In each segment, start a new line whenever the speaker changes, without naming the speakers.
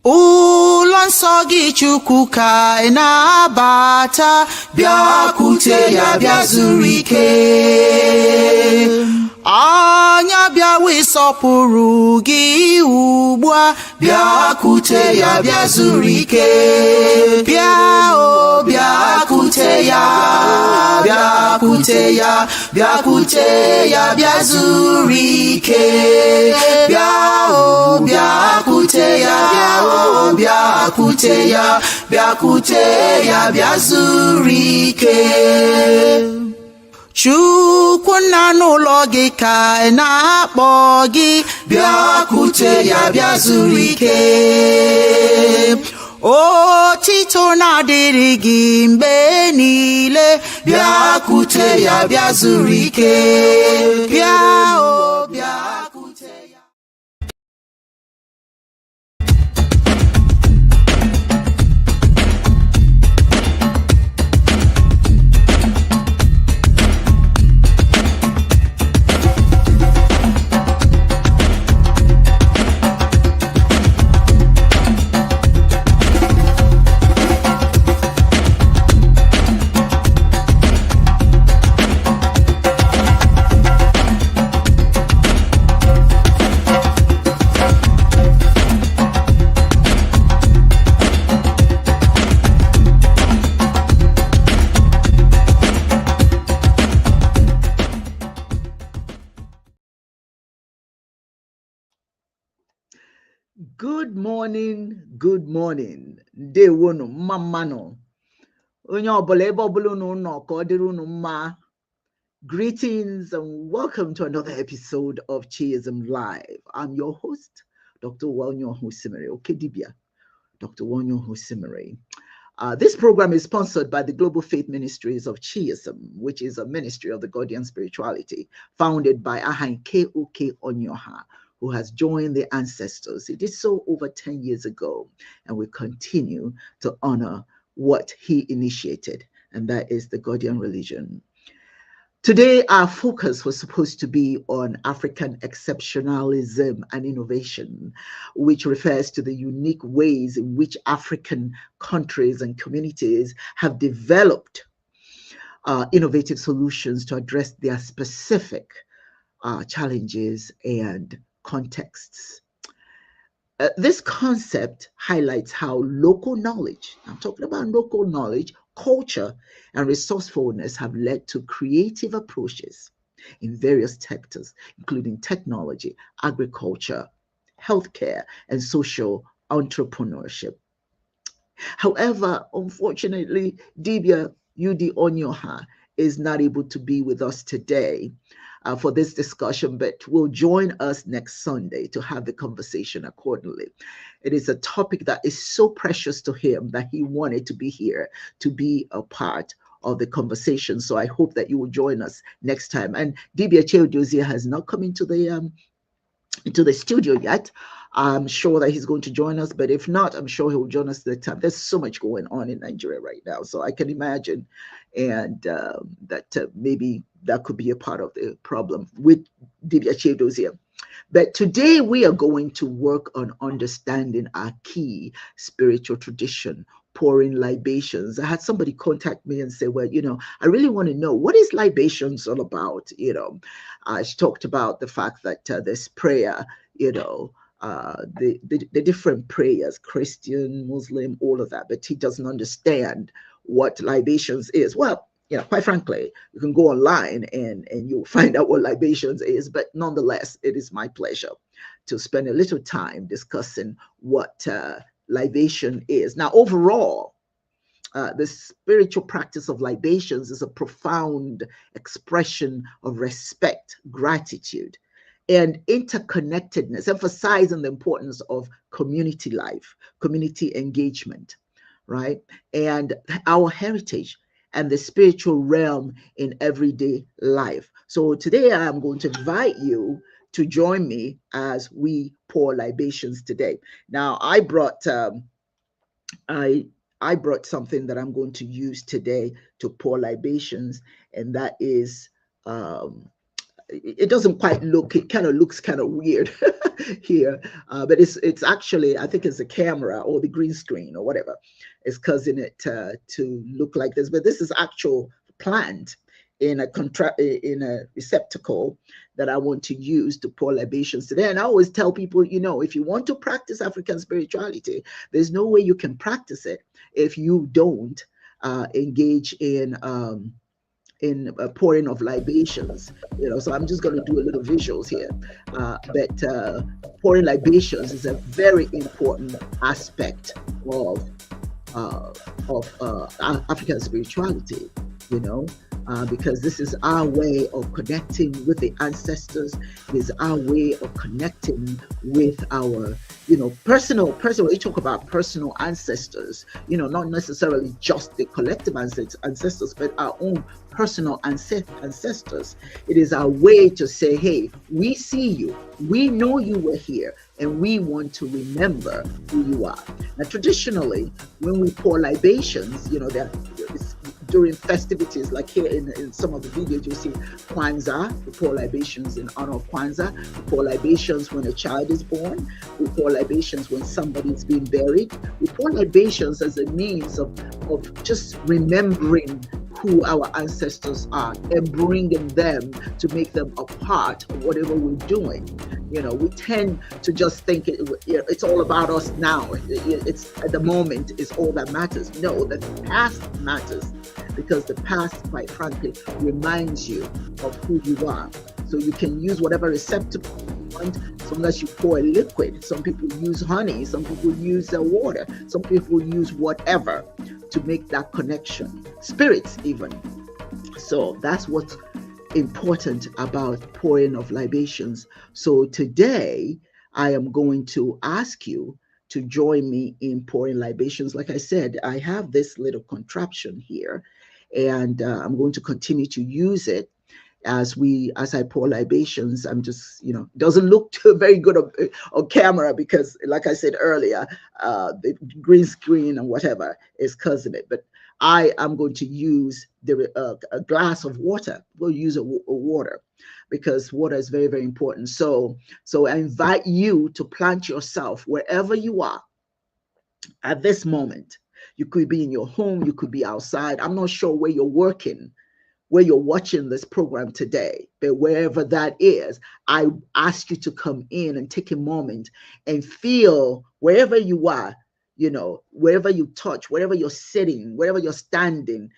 ụlọ nsọ gị Chukwu ka ị na-abata, bịakwute ya bịa zuru ike. Anya bịawa ịsọpụrụ gị ugbu a, bịakwute ya bịa zuru ike. Bịa o bịakwute ya, bịakwute ya, bịakwute ya bịa zuru ike. Bịa o bịakwute ya, bịa o bịakwute ya, bịakwute ya bịa zuru ike. Chukwu nna n'ụlọ gị ka ị na-akpọ gị, bịakwute ya bịa zuru ike. Otito na-adịrị gị mgbe niile, bịakwute ya bịa zuru ike. Bịa o bịakwute ya.
Good morning. Ndewonu, mamano. Onye ọbụla ebe ọbụla unu nọ ka ọ dịrị unu mma. Greetings and welcome to another episode of Chiism Live. I'm your host, Dr. Wanyoho Simere, Okedibia, Dr. Wanyoho Simere. This program is sponsored by the Global Faith Ministries of Chiism, which is a ministry of the Guardian Spirituality, founded by Ahain K.O.K. Onyoha, who has joined the ancestors. He did so over 10 years ago, and we continue to honor what he initiated, and that is the Guardian religion. Today, our focus was supposed to be on African exceptionalism and innovation, which refers to the unique ways in which African countries and communities have developed innovative solutions to address their specific challenges and contexts. This concept highlights how local knowledge, I'm talking about local knowledge, culture, and resourcefulness have led to creative approaches in various sectors, including technology, agriculture, healthcare, and social entrepreneurship. However, unfortunately, Dibia Yudi Onyoha is not able to be with us today for this discussion, but will join us next Sunday to have the conversation accordingly. It is a topic that is so precious to him that he wanted to be here to be a part of the conversation. So I hope that you will join us next time. And Dibia Cheodozia has not come into the studio yet. I'm sure that he's going to join us, but if not, I'm sure he will join us next time. There's so much going on in Nigeria right now, so I can imagine, and that maybe that could be a part of the problem with Dibia Chedozia. But today we are going to work on understanding our key spiritual tradition, pouring libations. I had somebody contact me and say, well, I really want to know, what is libations all about? She talked about the fact that there's prayer, the different prayers, Christian, Muslim, all of that, but he doesn't understand what libations is. Well, quite frankly, you can go online and you'll find out what libations is, but nonetheless, it is my pleasure to spend a little time discussing what libation is. Now, overall, the spiritual practice of libations is a profound expression of respect, gratitude, and interconnectedness, emphasizing the importance of community life, community engagement, right? And our heritage and the spiritual realm in everyday life. So today I'm going to invite you to join me as we pour libations today. Now I brought I brought something that I'm going to use today to pour libations, and that is it doesn't quite look, it kind of looks kind of weird here, but it's actually, I think it's the camera or the green screen or whatever is causing it to look like this, but this is actual plant in a receptacle that I want to use to pour libations today. And I always tell people, you know, if you want to practice African spirituality, there's no way you can practice it if you don't engage in pouring of libations, you know. So I'm just going to do a little visuals here, but pouring libations is a very important aspect of African spirituality, you know, because this is our way of connecting with the ancestors. It is our way of connecting with our, you know, personal. We talk about personal ancestors, you know, not necessarily just the collective ancestors, but our own personal ancestors. It is our way to say, hey, we see you, we know you were here, and we want to remember who you are. Now, traditionally, when we pour libations, you know, during festivities, like here in some of the videos, you see Kwanzaa, we pour libations in honor of Kwanzaa. We pour libations when a child is born. We pour libations when somebody is being buried. We pour libations as a means of just remembering who our ancestors are and bringing them to make them a part of whatever we're doing. You know, we tend to just think it's all about us now. It's at the moment is all that matters. No, the past matters, because the past, quite frankly, reminds you of who you are. So you can use whatever receptacle you want, as long as you pour a liquid. Some people use honey, some people use water, some people use whatever to make that connection, spirits even. So that's what's important about pouring of libations. So today I am going to ask you to join me in pouring libations. Like I said, I have this little contraption here, and I'm going to continue to use it as I pour libations. I'm just, you know, doesn't look too very good on camera because, like I said earlier, the green screen and whatever is causing it. But I am going to use a glass of water. We'll use a water, because water is very, very important. So I invite you to plant yourself wherever you are at this moment. You could be in your home, you could be outside. I'm not sure where you're working, where you're watching this program today, but wherever that is, I ask you to come in and take a moment and feel wherever you are, you know, wherever you touch, wherever you're sitting, wherever you're standing,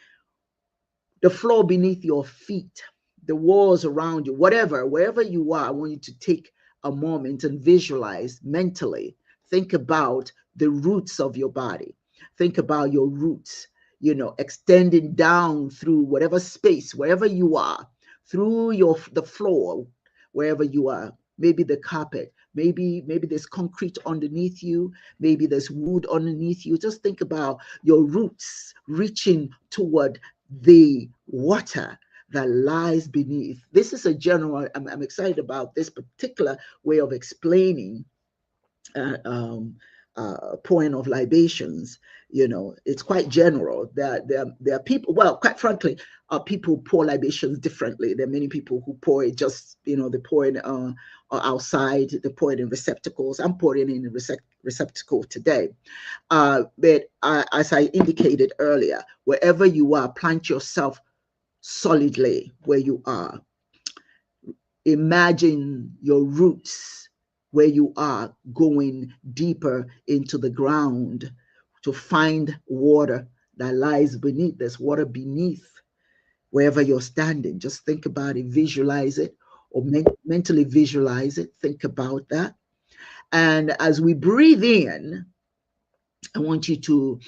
the floor beneath your feet, the walls around you, wherever you are. I want you to take a moment and visualize mentally. Think about the roots of your body. Think about your roots, you know, extending down through whatever space, wherever you are, through the floor, wherever you are. Maybe the carpet, maybe there's concrete underneath you, maybe there's wood underneath you. Just think about your roots reaching toward the water that lies beneath. This is a general, I'm excited about this particular way of explaining pouring of libations. You know, it's quite general. There are people, well, quite frankly, people pour libations differently. There are many people who pour it just, you know, they pour it outside, they pour it in receptacles. I'm pouring in a receptacle today. But as I indicated earlier, wherever you are, plant yourself solidly where you are. Imagine your roots where you are, going deeper into the ground to find water that lies beneath. There's water beneath wherever you're standing. Just think about it, visualize it, or mentally visualize it. Think about that. And as we breathe in, I want you to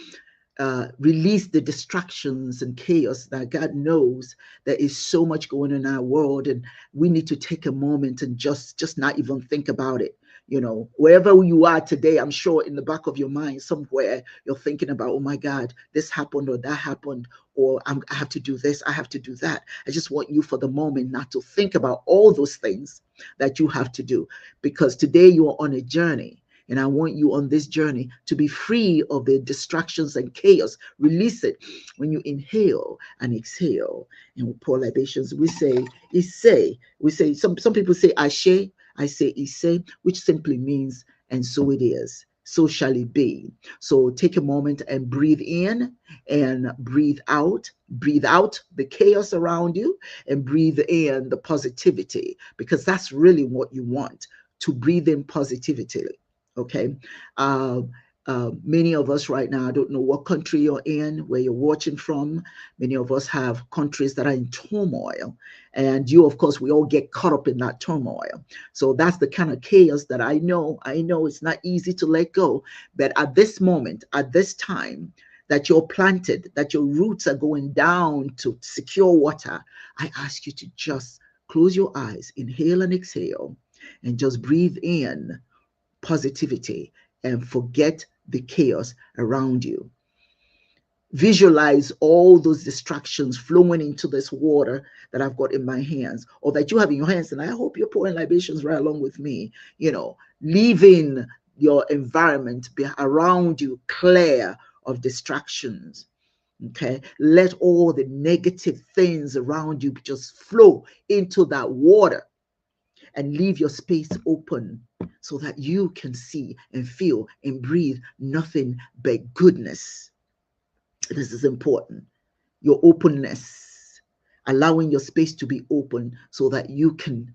release the distractions and chaos that God knows there is so much going on in our world, and we need to take a moment and just not even think about it. You know, wherever you are today, I'm sure in the back of your mind somewhere you're thinking about, oh my God, this happened or that happened, or I have to do this, I have to do that. I just want you for the moment not to think about all those things that you have to do, because today you are on a journey. And I want you on this journey to be free of the distractions and chaos. Release it when you inhale and exhale. And we pour libations. We say, Ise. We say, some people say Ashe. I say Ise, which simply means, and so it is. So shall it be. So take a moment and breathe in and breathe out. Breathe out the chaos around you and breathe in the positivity, because that's really what you want, to breathe in positivity. Okay. Many of us right now, I don't know what country you're in, where you're watching from. Many of us have countries that are in turmoil. And you, of course, we all get caught up in that turmoil. So that's the kind of chaos that I know it's not easy to let go. But at this moment, at this time, that you're planted, that your roots are going down to secure water, I ask you to just close your eyes, inhale and exhale, and just breathe in positivity and forget the chaos around you. Visualize all those distractions flowing into this water that I've got in my hands, or that you have in your hands. And I hope you're pouring libations right along with me, leaving your environment around you clear of distractions. Okay, let all the negative things around you just flow into that water, and leave your space open so that you can see and feel and breathe nothing but goodness. This is important. Your openness, allowing your space to be open so that you can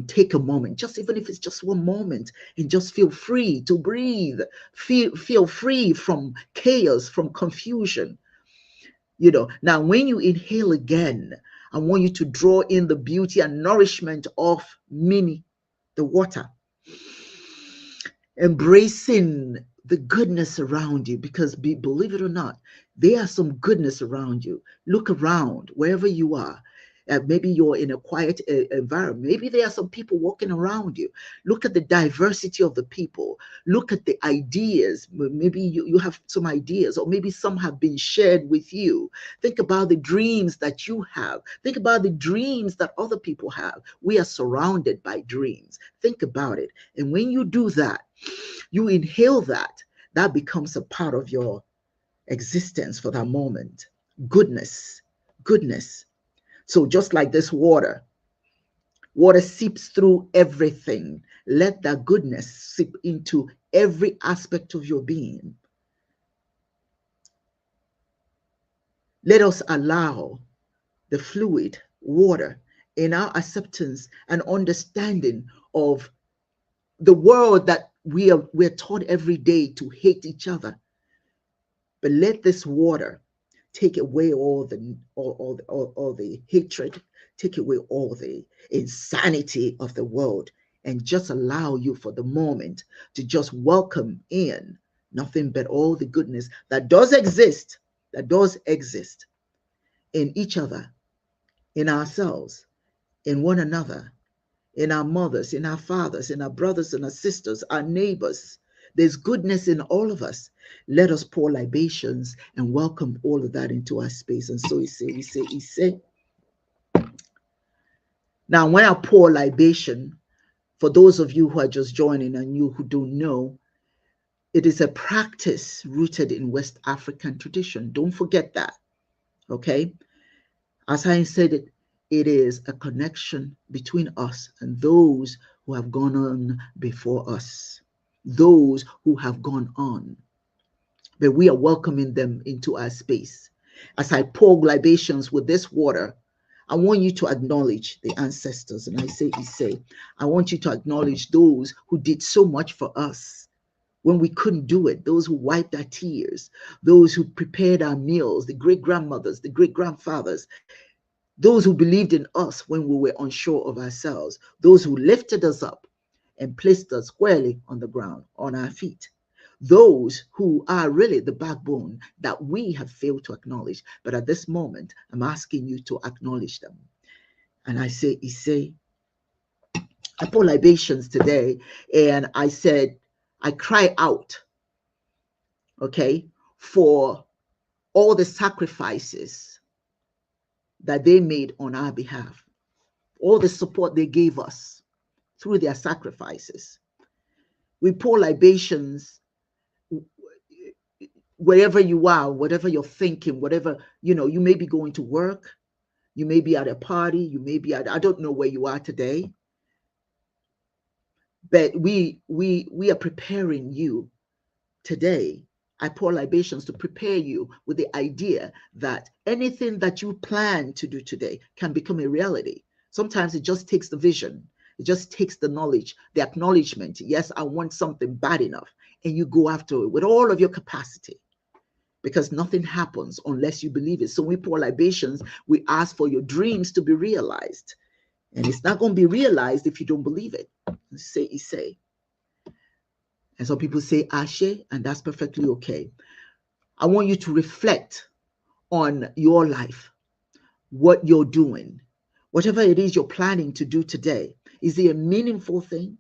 take a moment, just even if it's just one moment, and just feel free to breathe. Feel free from chaos, from confusion. Now when you inhale again, I want you to draw in the beauty and nourishment of Mini, the water, embracing the goodness around you, because believe it or not, there are some goodness around you. Look around wherever you are. Maybe you're in a quiet environment. Maybe there are some people walking around you. Look at the diversity of the people. Look at the ideas. Maybe you have some ideas, or maybe some have been shared with you. Think about the dreams that you have. Think about the dreams that other people have. We are surrounded by dreams. Think about it. And when you do that, you inhale that becomes a part of your existence for that moment. Goodness. So just like this water seeps through everything. Let that goodness seep into every aspect of your being. Let us allow the fluid water in our acceptance and understanding of the world that we're taught every day to hate each other. But let this water take away all the hatred, take away all the insanity of the world, and just allow you for the moment to just welcome in nothing but all the goodness that does exist in each other, in ourselves, in one another, in our mothers, in our fathers, in our brothers and our sisters, our neighbors. There's goodness in all of us. Let us pour libations and welcome all of that into our space. And so we say. Now, when I pour libation, for those of you who are just joining and you who don't know, it is a practice rooted in West African tradition. Don't forget that. Okay? As I said, it is a connection between us and those who have gone on before us, those who have gone on. But we are welcoming them into our space. As I pour libations with this water, I want you to acknowledge the ancestors. And I say, I want you to acknowledge those who did so much for us when we couldn't do it, those who wiped our tears, those who prepared our meals, the great-grandmothers, the great-grandfathers, those who believed in us when we were unsure of ourselves, those who lifted us up and placed us squarely on the ground, on our feet, those who are really the backbone that we have failed to acknowledge. But at this moment, I'm asking you to acknowledge them. And I say, I pour libations today, and I said, I cry out, okay, for all the sacrifices that they made on our behalf, all the support they gave us through their sacrifices. We pour libations wherever you are, whatever you're thinking, whatever, you may be going to work, you may be at a party, you may be I don't know where you are today, but we are preparing you today. I pour libations to prepare you with the idea that anything that you plan to do today can become a reality. Sometimes it just takes the vision. It just takes the knowledge, the acknowledgement. Yes, I want something bad enough. And you go after it with all of your capacity, because nothing happens unless you believe it. So we pour libations. We ask for your dreams to be realized. And it's not going to be realized if you don't believe it. Say. And some people say ashe, and that's perfectly okay. I want you to reflect on your life, what you're doing, whatever it is you're planning to do today. Is it a meaningful thing?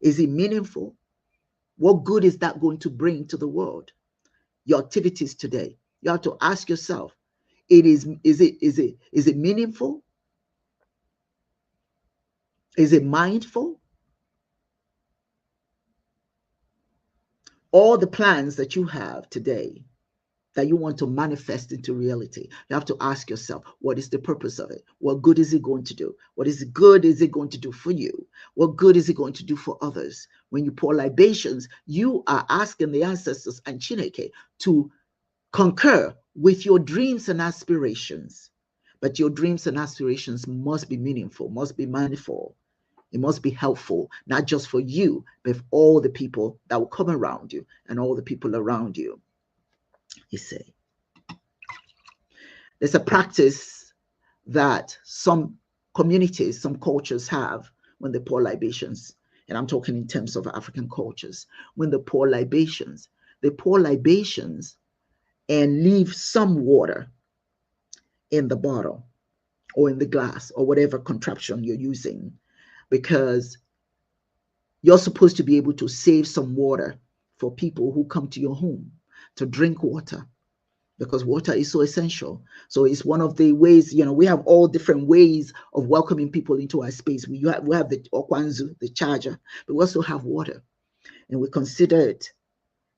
Is it meaningful? What good is that going to bring to the world? Your activities today. You have to ask yourself, is it meaningful? Is it mindful? All the plans that you have today that you want to manifest into reality, you have to ask yourself, what is the purpose of it? What good is it going to do? What is good is it going to do for you? What good is it going to do for others? When you pour libations, you are asking the ancestors and Chineke to concur with your dreams and aspirations. But your dreams and aspirations must be meaningful, must be mindful. It must be helpful, not just for you, but for all the people that will come around you and all the people around you. You see, there's a practice that some communities, some cultures have when they pour libations. And I'm talking in terms of African cultures. When they pour libations and leave some water in the bottle or in the glass or whatever contraption you're using, because you're supposed to be able to save some water for people who come to your home to drink water, because water is so essential. So it's one of the ways, we have all different ways of welcoming people into our space. We have the okwanzu, the charger, but we also have water. And we consider it,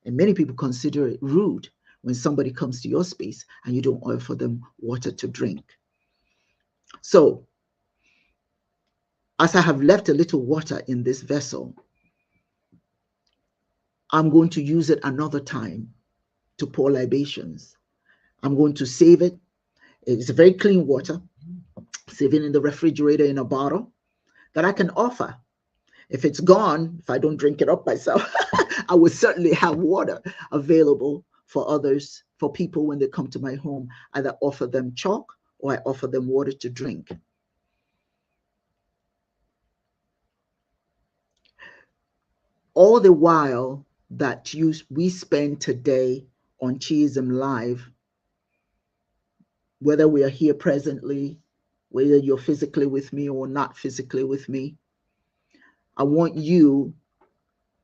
and many people consider it rude when somebody comes to your space and you don't offer them water to drink. So as I have left a little water in this vessel, I'm going to use it another time to pour libations. I'm going to save it. It's a very clean water. Save it in the refrigerator in a bottle that I can offer. If it's gone, if I don't drink it up myself, I would certainly have water available for others, for people when they come to my home. Either offer them chalk or I offer them water to drink. All the while that we spend today on Chiism Live, whether we are here presently, whether you're physically with me or not physically with me, I want you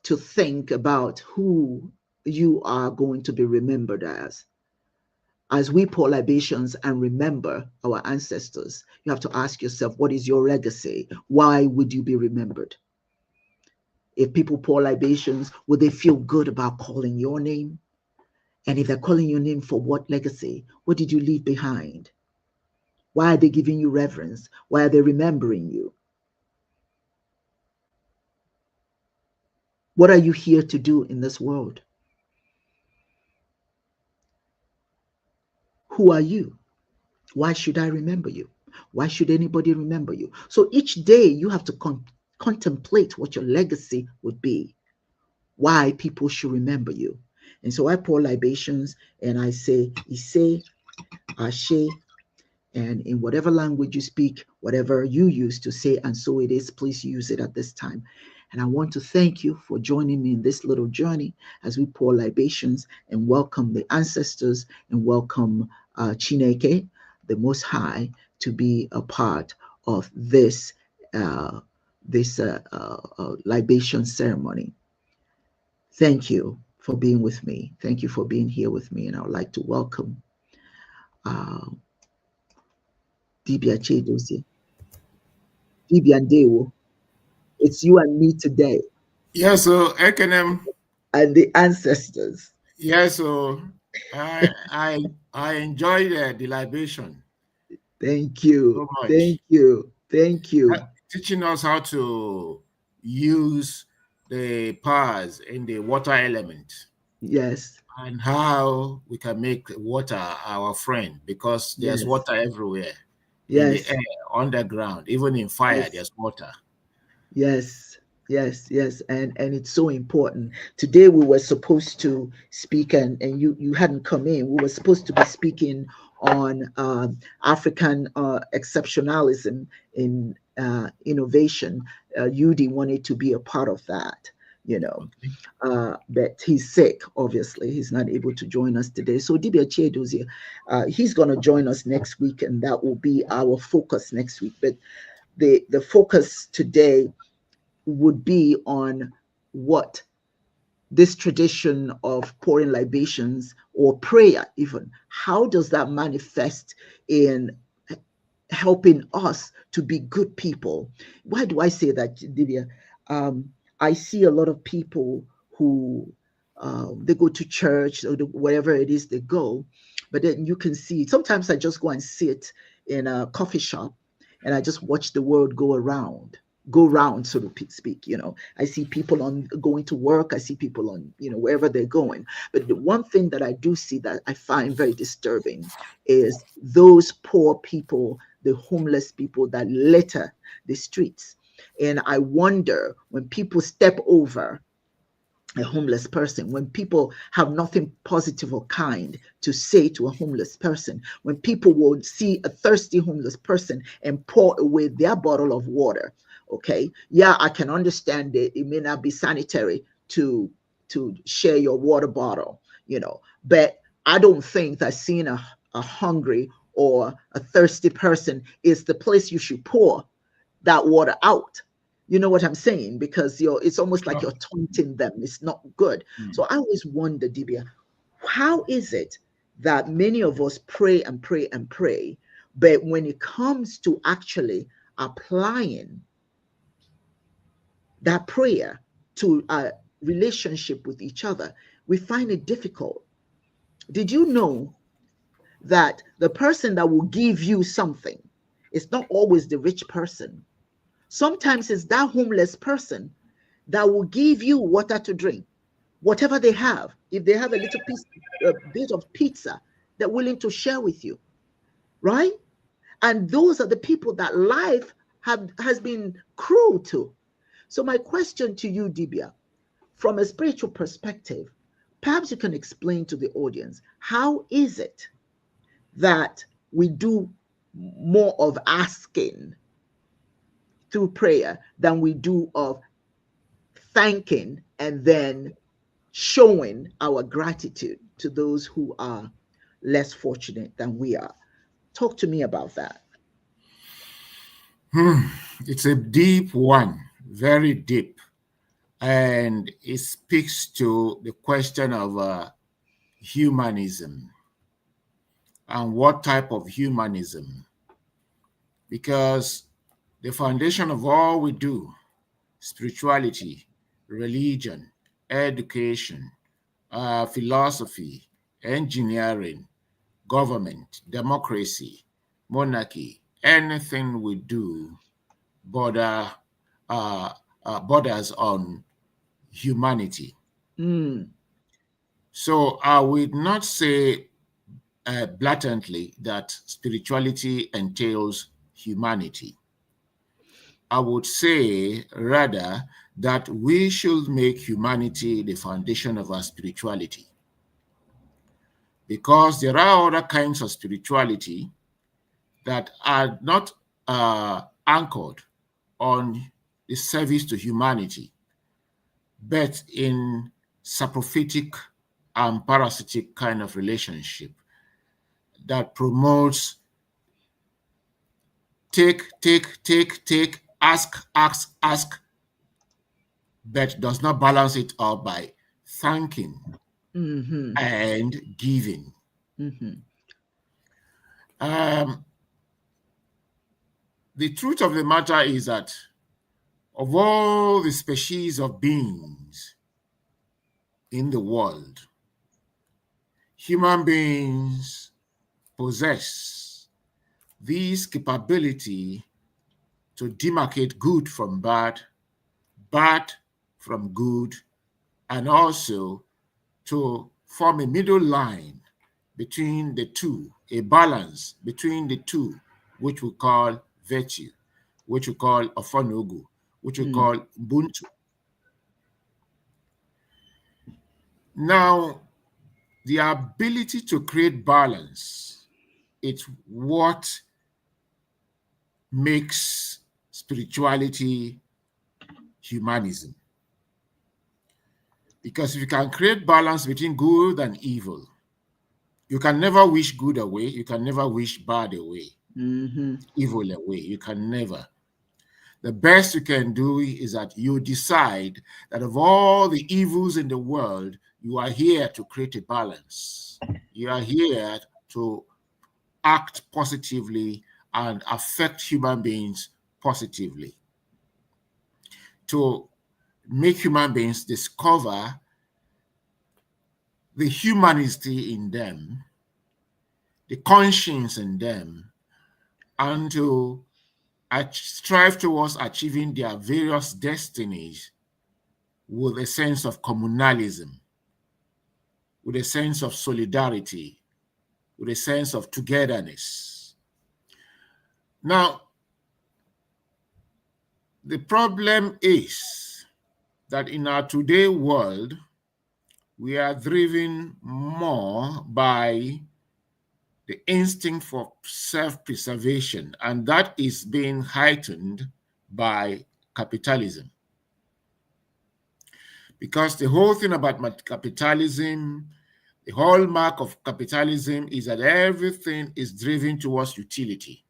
to think about who you are going to be remembered as. As we pour libations and remember our ancestors, you have to ask yourself, what is your legacy? Why would you be remembered? If people pour libations, would they feel good about calling your name? And if they're calling your name, for what legacy? What did you leave behind? Why are they giving you reverence? Why are they remembering you? What are you here to do in this world? Who are you? Why should I remember you? Why should anybody remember you? So each day you have to contemplate what your legacy would be, why people should remember you. And so I pour libations and I say, Ise, Ashe, and in whatever language you speak, whatever you use to say, and so it is, please use it at this time. And I want to thank you for joining me in this little journey as we pour libations and welcome the ancestors and welcome Chineke, the Most High, to be a part of this libation ceremony. Thank you for being with me. Thank you for being here with me. And I would like to welcome Dibia Chedosi, Dibia Ndewo. It's you and me today.
Yes, so Ekenem.
and the ancestors.
Yes, so I enjoyed the libation
Thank you.
so much.
Thank you. Thank you.
Teaching us how to use the powers in the water element
Yes.
and how we can make water our friend because there's
Yes.
water everywhere in the
Yes.
air, underground, even in fire,
Yes.
there's water.
Yes, yes, and it's so important. Today we were supposed to speak, and you hadn't come in. We were supposed to be speaking on African exceptionalism in innovation. UD wanted to be a part of that, you know.
Okay.
But he's sick, obviously. He's not able to join us today. So Dibia Chedozie, he's going to join us next week, and that will be our focus next week. But the focus today would be on what this tradition of pouring libations or prayer, even, how does that manifest in helping us to be good people? Why do I say that, Divya? I see a lot of people who they go to church or wherever it is they go, but then you can see sometimes I just go and sit in a coffee shop and I just watch the world go round, so to speak. I see people on going to work, I see people on, wherever they're going. But the one thing that I do see that I find very disturbing is those poor people, the homeless people that litter the streets. And I wonder, when people step over a homeless person, when people have nothing positive or kind to say to a homeless person, when people will see a thirsty homeless person and pour away their bottle of water. Okay, yeah, I can understand it may not be sanitary to share your water bottle, but I don't think that seeing a hungry or a thirsty person is the place you should pour that water out. You know what I'm saying? Because it's almost like
Sure.
you're taunting them. It's not good.
Mm.
So I always wonder, Dibia, how is it that many of us pray and pray and pray, but when it comes to actually applying that prayer to a relationship with each other, we find it difficult? Did you know that the person that will give you something is not always the rich person? Sometimes it's that homeless person that will give you water to drink, whatever they have. If they have a little bit of pizza, they're willing to share with you, right? And those are the people that life has been cruel to. So my question to you, Dibia, from a spiritual perspective, perhaps you can explain to the audience, how is it that we do more of asking through prayer than we do of thanking and then showing our gratitude to those who are less fortunate than we are? Talk to me about that.
Hmm. It's a deep one, very deep, and it speaks to the question of humanism and what type of humanism, because the foundation of all we do, spirituality, religion, education, philosophy, engineering, government, democracy, monarchy, anything we do border uh, borders on humanity.
Mm,
So I would not say blatantly that spirituality entails humanity. I would say rather that we should make humanity the foundation of our spirituality, because there are other kinds of spirituality that are not anchored on the service to humanity, but in saprophytic and parasitic kind of relationship that promotes take, ask, but does not balance it out by thanking
mm-hmm,
and giving.
mm-hmm,
Um, the truth of the matter is that
of all the species of beings in the world, human beings possess this capability to demarcate good from bad, bad from good, and also to form a middle line between the two, a balance between the two, which we call virtue, which we call ofonogu, which we call Ubuntu. Now, the ability to create balance, it's what makes spirituality humanism. Because if you can create balance between good and evil, you can never wish good away. You can never wish bad away, evil away. You can never. The best you can do is that you decide that of all the evils in the world, you are here to create a balance. You are here to act positively and affect human beings positively. To make human beings discover the humanity in them, the conscience in them, and to strive towards achieving their various destinies with a sense of communalism, with a sense of solidarity, with a sense of togetherness. Now, the problem is that in our today world, we are driven more by the instinct for self-preservation, and that is being heightened by capitalism. Because the whole thing about capitalism, the hallmark of capitalism is that everything is driven towards utility.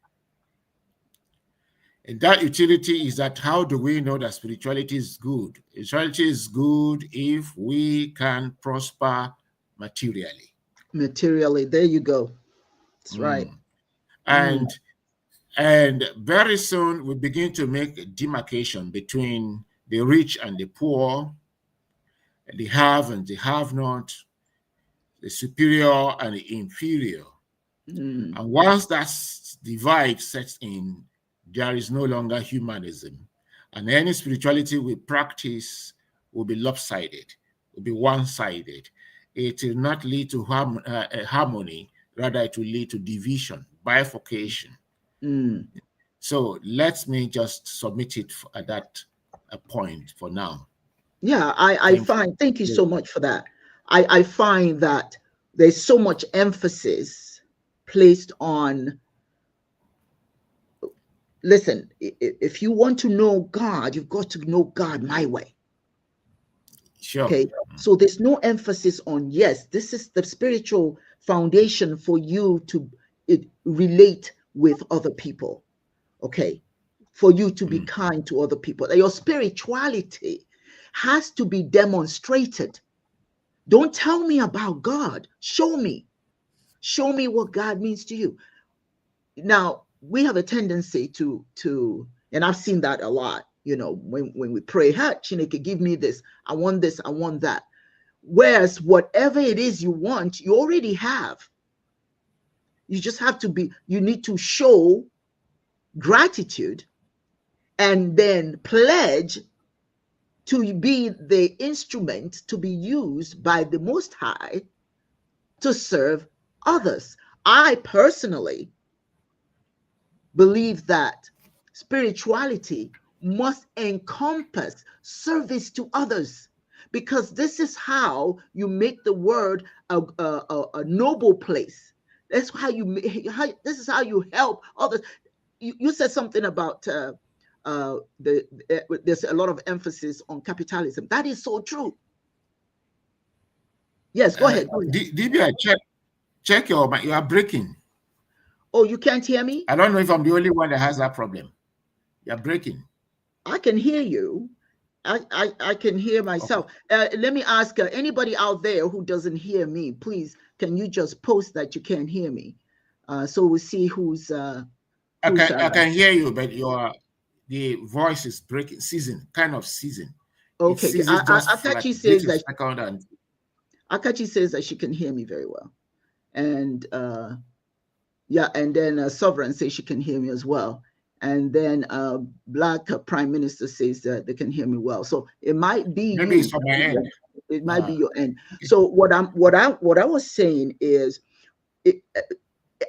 And that utility is that how do we know that spirituality is good? Spirituality is good if we can prosper materially.
Materially, there you go. That's right.
And very soon we begin to make a demarcation between the rich and the poor, the have and the have not, the superior and the inferior. And once that divide sets in, there is no longer humanism. And any spirituality we practice will be lopsided, will be one-sided. It will not lead to harmony, rather it will lead to division, bifurcation. So let me just submit it at that point for now.
Yeah, thank you so much for that. I find that there's so much emphasis placed on, listen, if you want to know God, you've got to know God my way.
Sure.
Okay. So there's no emphasis on, yes, this is the spiritual foundation for you to relate with other people. Okay. For you to be kind to other people. Your spirituality has to be demonstrated. Don't tell me about God. Show me. Show me what God means to you. Now, we have a tendency to, and I've seen that a lot, you know, when we pray, Chineke, give me this, I want that. Whereas whatever it is you want, you already have. You just have to you need to show gratitude and then pledge to be the instrument to be used by the Most High to serve others. I personally believe that spirituality must encompass service to others, because this is how you make the world a noble place. That's how this is how you help others. You said something about there's a lot of emphasis on capitalism. That is so true. Yes, go ahead.
Dibia, check you are breaking.
Oh, you can't hear me?
I don't know if I'm the only one that has that problem. You're breaking.
I can hear you. I can hear myself. Okay. Let me ask anybody out there who doesn't hear me, please, can you just post that you can't hear me? So we'll see who's I
can hear you, but the voice is breaking, season, kind of season.
Okay.
It ceases just for like
Akachi
a
says
brief
that
second, and
Akachi says that she can hear me very well. And yeah, and then Sovereign says she can hear me as well. And then Black Prime Minister says that they can hear me well. So it might be
maybe
you.
it's on my end.
It might be your end. So what I was saying is,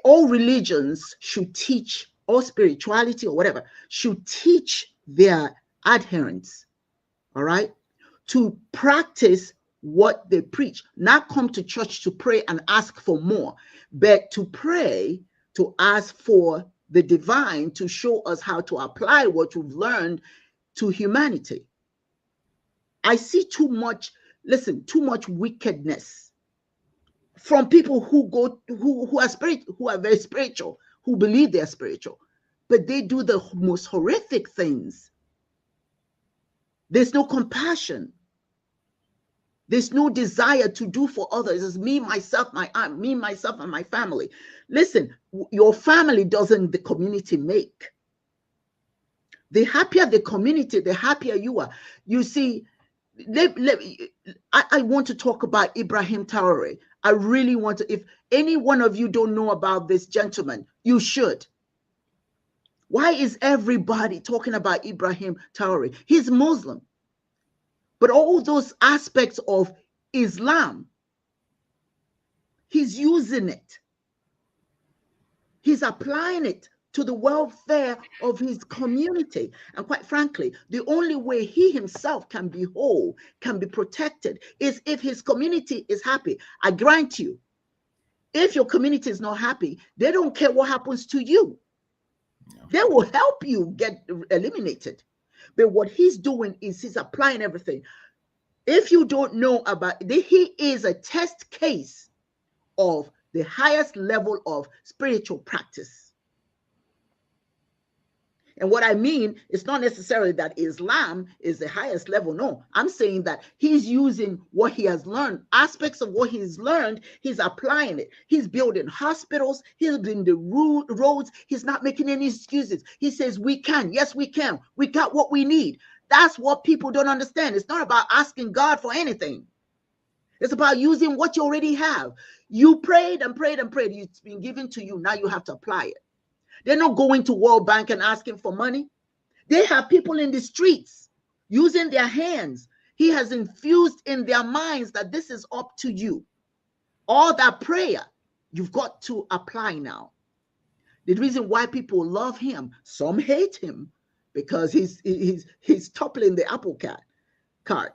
all religions should teach, or spirituality or whatever should teach their adherents, all right, to practice what they preach, not come to church to pray and ask for more, but to pray, to ask for the divine to show us how to apply what we've learned to humanity. I see too much, listen, too much wickedness from people who are spiritual, who are very spiritual, who believe they're spiritual, but they do the most horrific things. There's no compassion. There's no desire to do for others. It's me, myself, my aunt, me, myself, and my family. Listen, your family doesn't the community make. The happier the community, the happier you are. You see, I want to talk about Ibrahim Traore. I really want to. If any one of you don't know about this gentleman, you should. Why is everybody talking about Ibrahim Traore? He's Muslim. But all those aspects of Islam, he's using it. He's applying it to the welfare of his community. And quite frankly, the only way he himself can be whole, can be protected, is if his community is happy. I grant you, if your community is not happy, they don't care what happens to you. They will help you get eliminated. But what he's doing is he's applying everything. If you don't know about, he is a test case of the highest level of spiritual practice. And what I mean, it's not necessarily that Islam is the highest level. No, I'm saying that he's using what he has learned, aspects of what he's learned, he's applying it. He's building hospitals, he's building the roads, he's not making any excuses. He says, we can, yes, we can. We got what we need. That's what people don't understand. It's not about asking God for anything. It's about using what you already have. You prayed and prayed and prayed. It's been given to you. Now you have to apply it. They're not going to World Bank and asking for money. They have people in the streets using their hands. He has infused in their minds that this is up to you. All that prayer, you've got to apply now. The reason why people love him, some hate him because he's toppling the apple cart.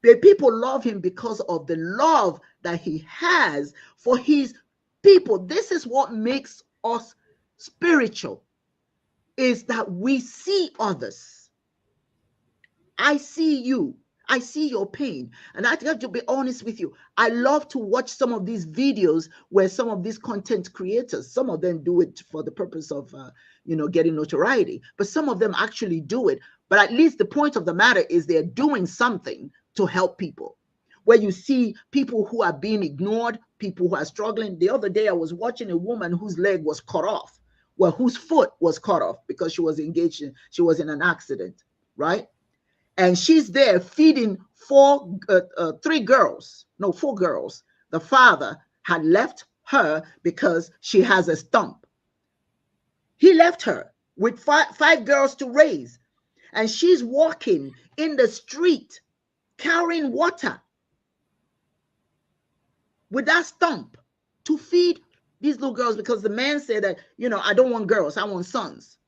But people love him because of the love that he has for his people. This is what makes us spiritual, is that we see others. I see you. I see your pain. And I have to be honest with you. I love to watch some of these videos where some of these content creators, some of them do it for the purpose of, getting notoriety, but some of them actually do it. But at least the point of the matter is they're doing something to help people. Where you see people who are being ignored, people who are struggling. The other day, I was watching a woman whose leg was cut off, whose foot was cut off because she was she was in an accident, right? And she's there feeding four girls. The father had left her because she has a stump. He left her with five girls to raise. And she's walking in the street carrying water with that stump to feed these little girls, because the man said that, I don't want girls, I want sons.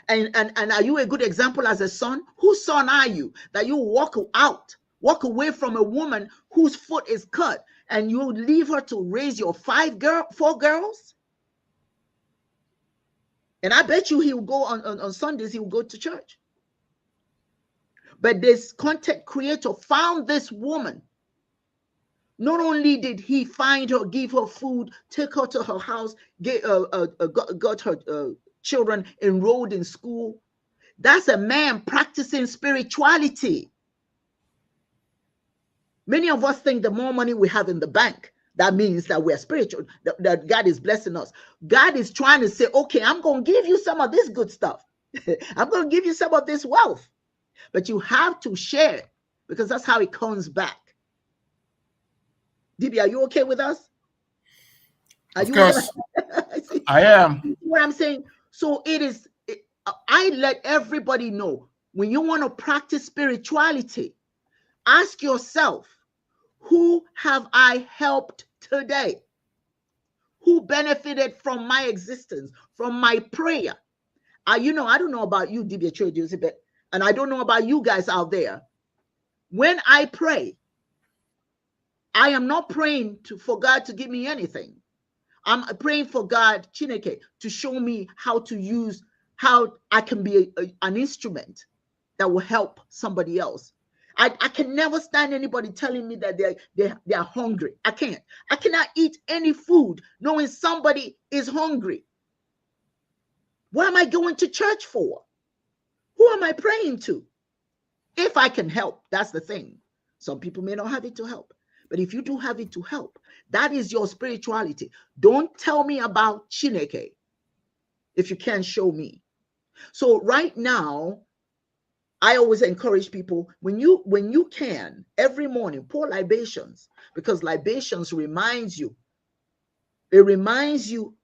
And are you a good example as a son? Whose son are you that you walk away from a woman whose foot is cut and you leave her to raise your four girls? And I bet you he will go on Sundays, he will go to church. But this content creator found this woman. Not only did he find her, give her food, take her to her house, got her children enrolled in school. That's a man practicing spirituality. Many of us think the more money we have in the bank, That means that we're spiritual, that God is blessing us. God is trying to say, okay, I'm going to give you some of this good stuff. I'm going to give you some of this wealth. But you have to share it, because that's how it comes back. DB, are you okay with us? Are
of
you
course,
with
I am.
You see what I'm saying? So I let everybody know, when you want to practice spirituality, ask yourself, who have I helped today? Who benefited from my existence, from my prayer? I don't know about you, DB, and I don't know about you guys out there. When I pray, I am not praying for God to give me anything. I'm praying for God, Chineke, to show me how I can be an instrument that will help somebody else. I can never stand anybody telling me that they are hungry. I can't. I cannot eat any food knowing somebody is hungry. What am I going to church for? Who am I praying to? If I can help, that's the thing. Some people may not have it to help. But if you do have it to help, that is your spirituality. Don't tell me about Chineke if you can't show me. So right now, I always encourage people, when you can, every morning, pour libations, because libations reminds you. It reminds you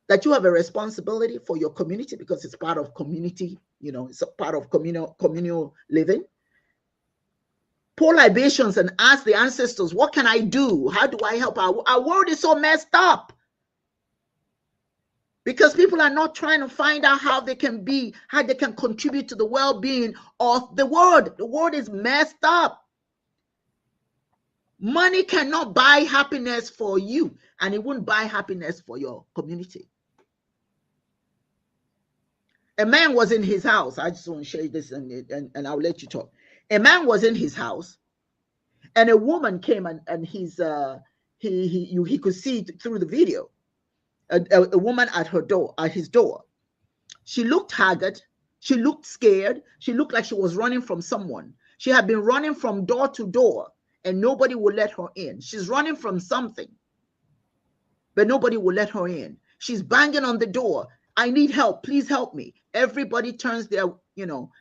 that you have a responsibility for your community, because it's part of community, it's a part of communal living. Pour libations and ask the ancestors, what can I do? How do I help? Our world is so messed up, because people are not trying to find out how they can contribute to the well-being of the world. The world is messed up. Money cannot buy happiness for you, and it wouldn't buy happiness for your community. A man was in his house. I just want to share this, and I'll let you talk. A man was in his house, and a woman came, and he could see through the video a woman at his door. She looked haggard. She looked scared. She looked like she was running from someone. She had been running from door to door, and nobody would let her in. She's running from something, but nobody will let her in. She's banging on the door. I need help. Please help me. Everybody turns their,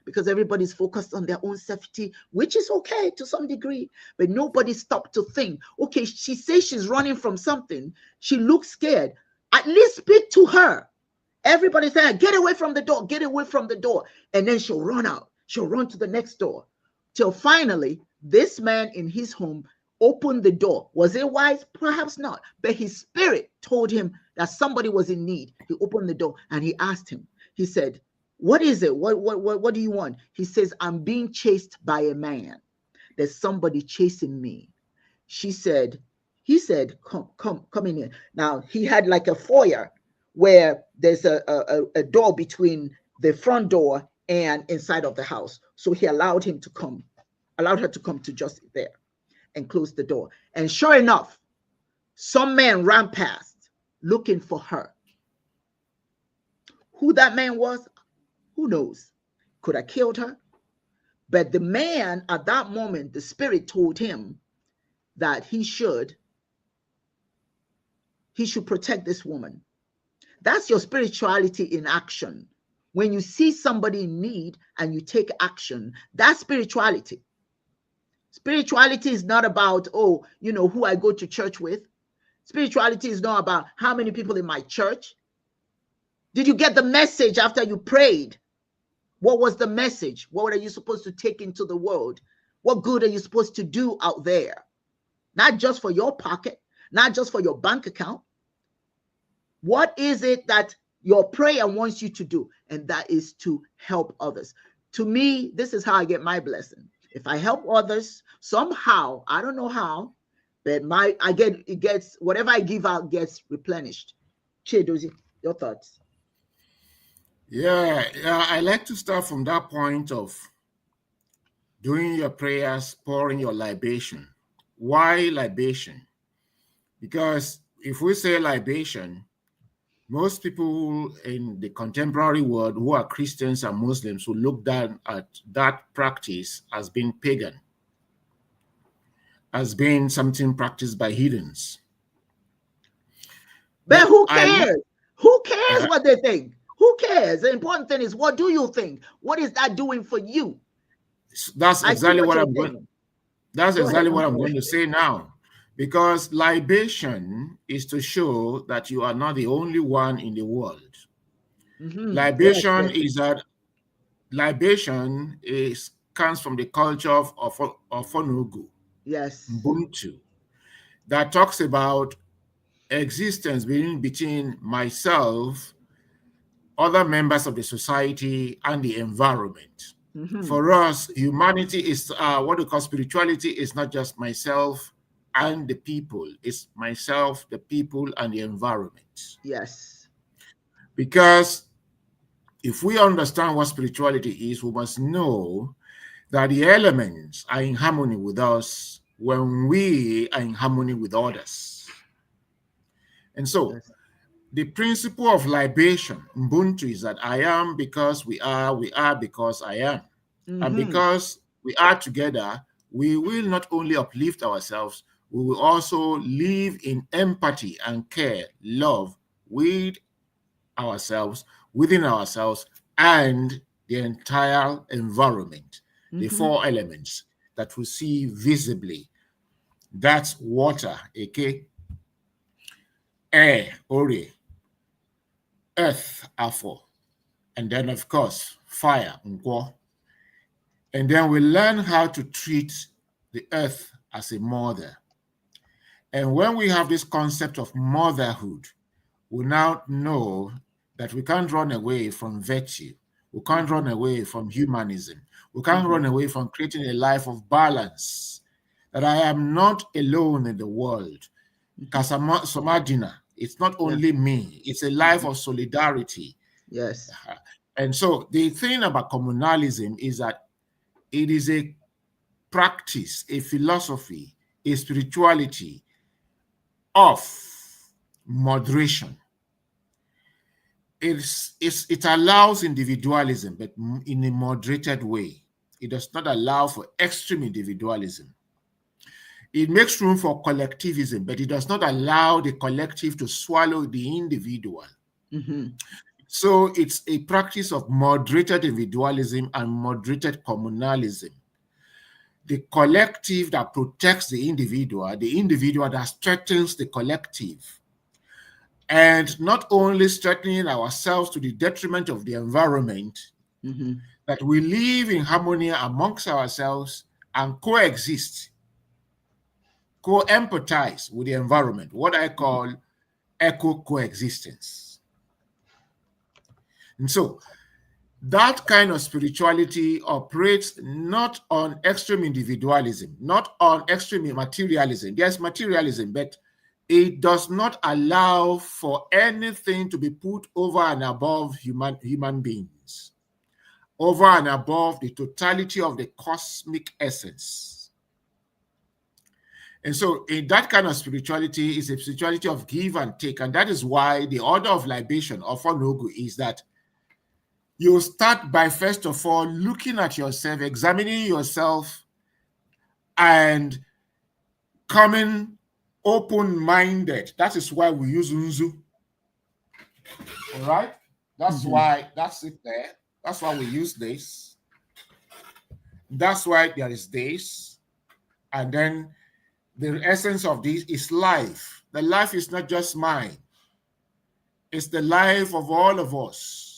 because everybody's focused on their own safety, which is okay to some degree, but nobody stopped to think, okay, she says she's running from something. She looks scared. At least speak to her. Everybody's saying, get away from the door, get away from the door. And then she'll run out. She'll run to the next door. Till finally, this man in his home opened the door. Was it wise? Perhaps not. But his spirit told him that somebody was in need. He opened the door and he asked him. He said, what is it? What do you want? He says, I'm being chased by a man. There's somebody chasing me. He said, come in here. Now, he had like a foyer where there's a door between the front door and inside of the house. So he allowed her to come to just there and close the door. And sure enough, some man ran past looking for her. Who that man was, who knows? Could have killed her. But the man at that moment, the spirit told him that he should protect this woman. That's your spirituality in action. When you see somebody in need and you take action, that's spirituality. Spirituality is not about, who I go to church with. Spirituality is not about how many people in my church. Did you get the message after you prayed? What was the message? What are you supposed to take into the world? What good are you supposed to do out there? Not just for your pocket, not just for your bank account. What is it that your prayer wants you to do? And that is to help others. To me, this is how I get my blessing. If I help others somehow, I don't know how, but whatever I give out gets replenished. Chidozie, your thoughts?
Yeah, I like to start from that point of doing your prayers, pouring your libation. Why libation? Because if we say libation, most people in the contemporary world who are Christians and Muslims will look down at that practice as being pagan. as being something practiced by heathens.
But who cares? Who cares what they think? Who cares? The important thing is, what do you think? What is that doing for you?
That's exactly what I'm
going.
That's exactly what I'm going to say now. Because libation is to show that you are not the only one in the world. Libation is that libation comes from the culture of Ofonogu, Ubuntu, that talks about existence being between myself, other members of the society, and the environment. For us, humanity is what we call spirituality is not just myself and the people. It's myself, the people, and the environment.
Yes.
Because if we understand what spirituality is, we must know that the elements are in harmony with us when we are in harmony with others. And so, the principle of libation, Ubuntu, is that I am because we are because I am. And because we are together, we will not only uplift ourselves, we will also live in empathy and care, love with ourselves, within ourselves, and the entire environment. The four elements that we see visibly. That's water, aka air, ore, earth, afo, and then of course fire, nkwo. And then we learn how to treat the earth as a mother. And when we have this concept of motherhood, we now know that we can't run away from virtue. We can't run away from humanism. We can't run away from creating a life of balance. That I am not alone in the world. Somadina, it's not only me. It's a life of solidarity.
Yes.
And so the thing about communalism is that it is a practice, a philosophy, a spirituality of moderation. It allows individualism, but in a moderated way. It does not allow for extreme individualism. It makes room for collectivism, but it does not allow the collective to swallow the individual. So it's a practice of moderated individualism and moderated communalism. The collective that protects the individual that strengthens the collective. And not only strengthening ourselves to the detriment of the environment, that we live in harmony amongst ourselves and coexist, co-empathize with the environment, what I call eco-coexistence. And so that kind of spirituality operates not on extreme individualism, not on extreme materialism. There's materialism, but it does not allow for anything to be put over and above human beings, over and above the totality of the cosmic essence. And so in that kind of spirituality is a spirituality of give and take. And that is why the order of libation of Onogu is that you start by, first of all, looking at yourself, examining yourself, and coming open-minded. That is why we use Nzu. All right? That's why, that's it there. That's why we use this. That's why there is this. And then the essence of this is life. The life is not just mine. It's the life of all of us.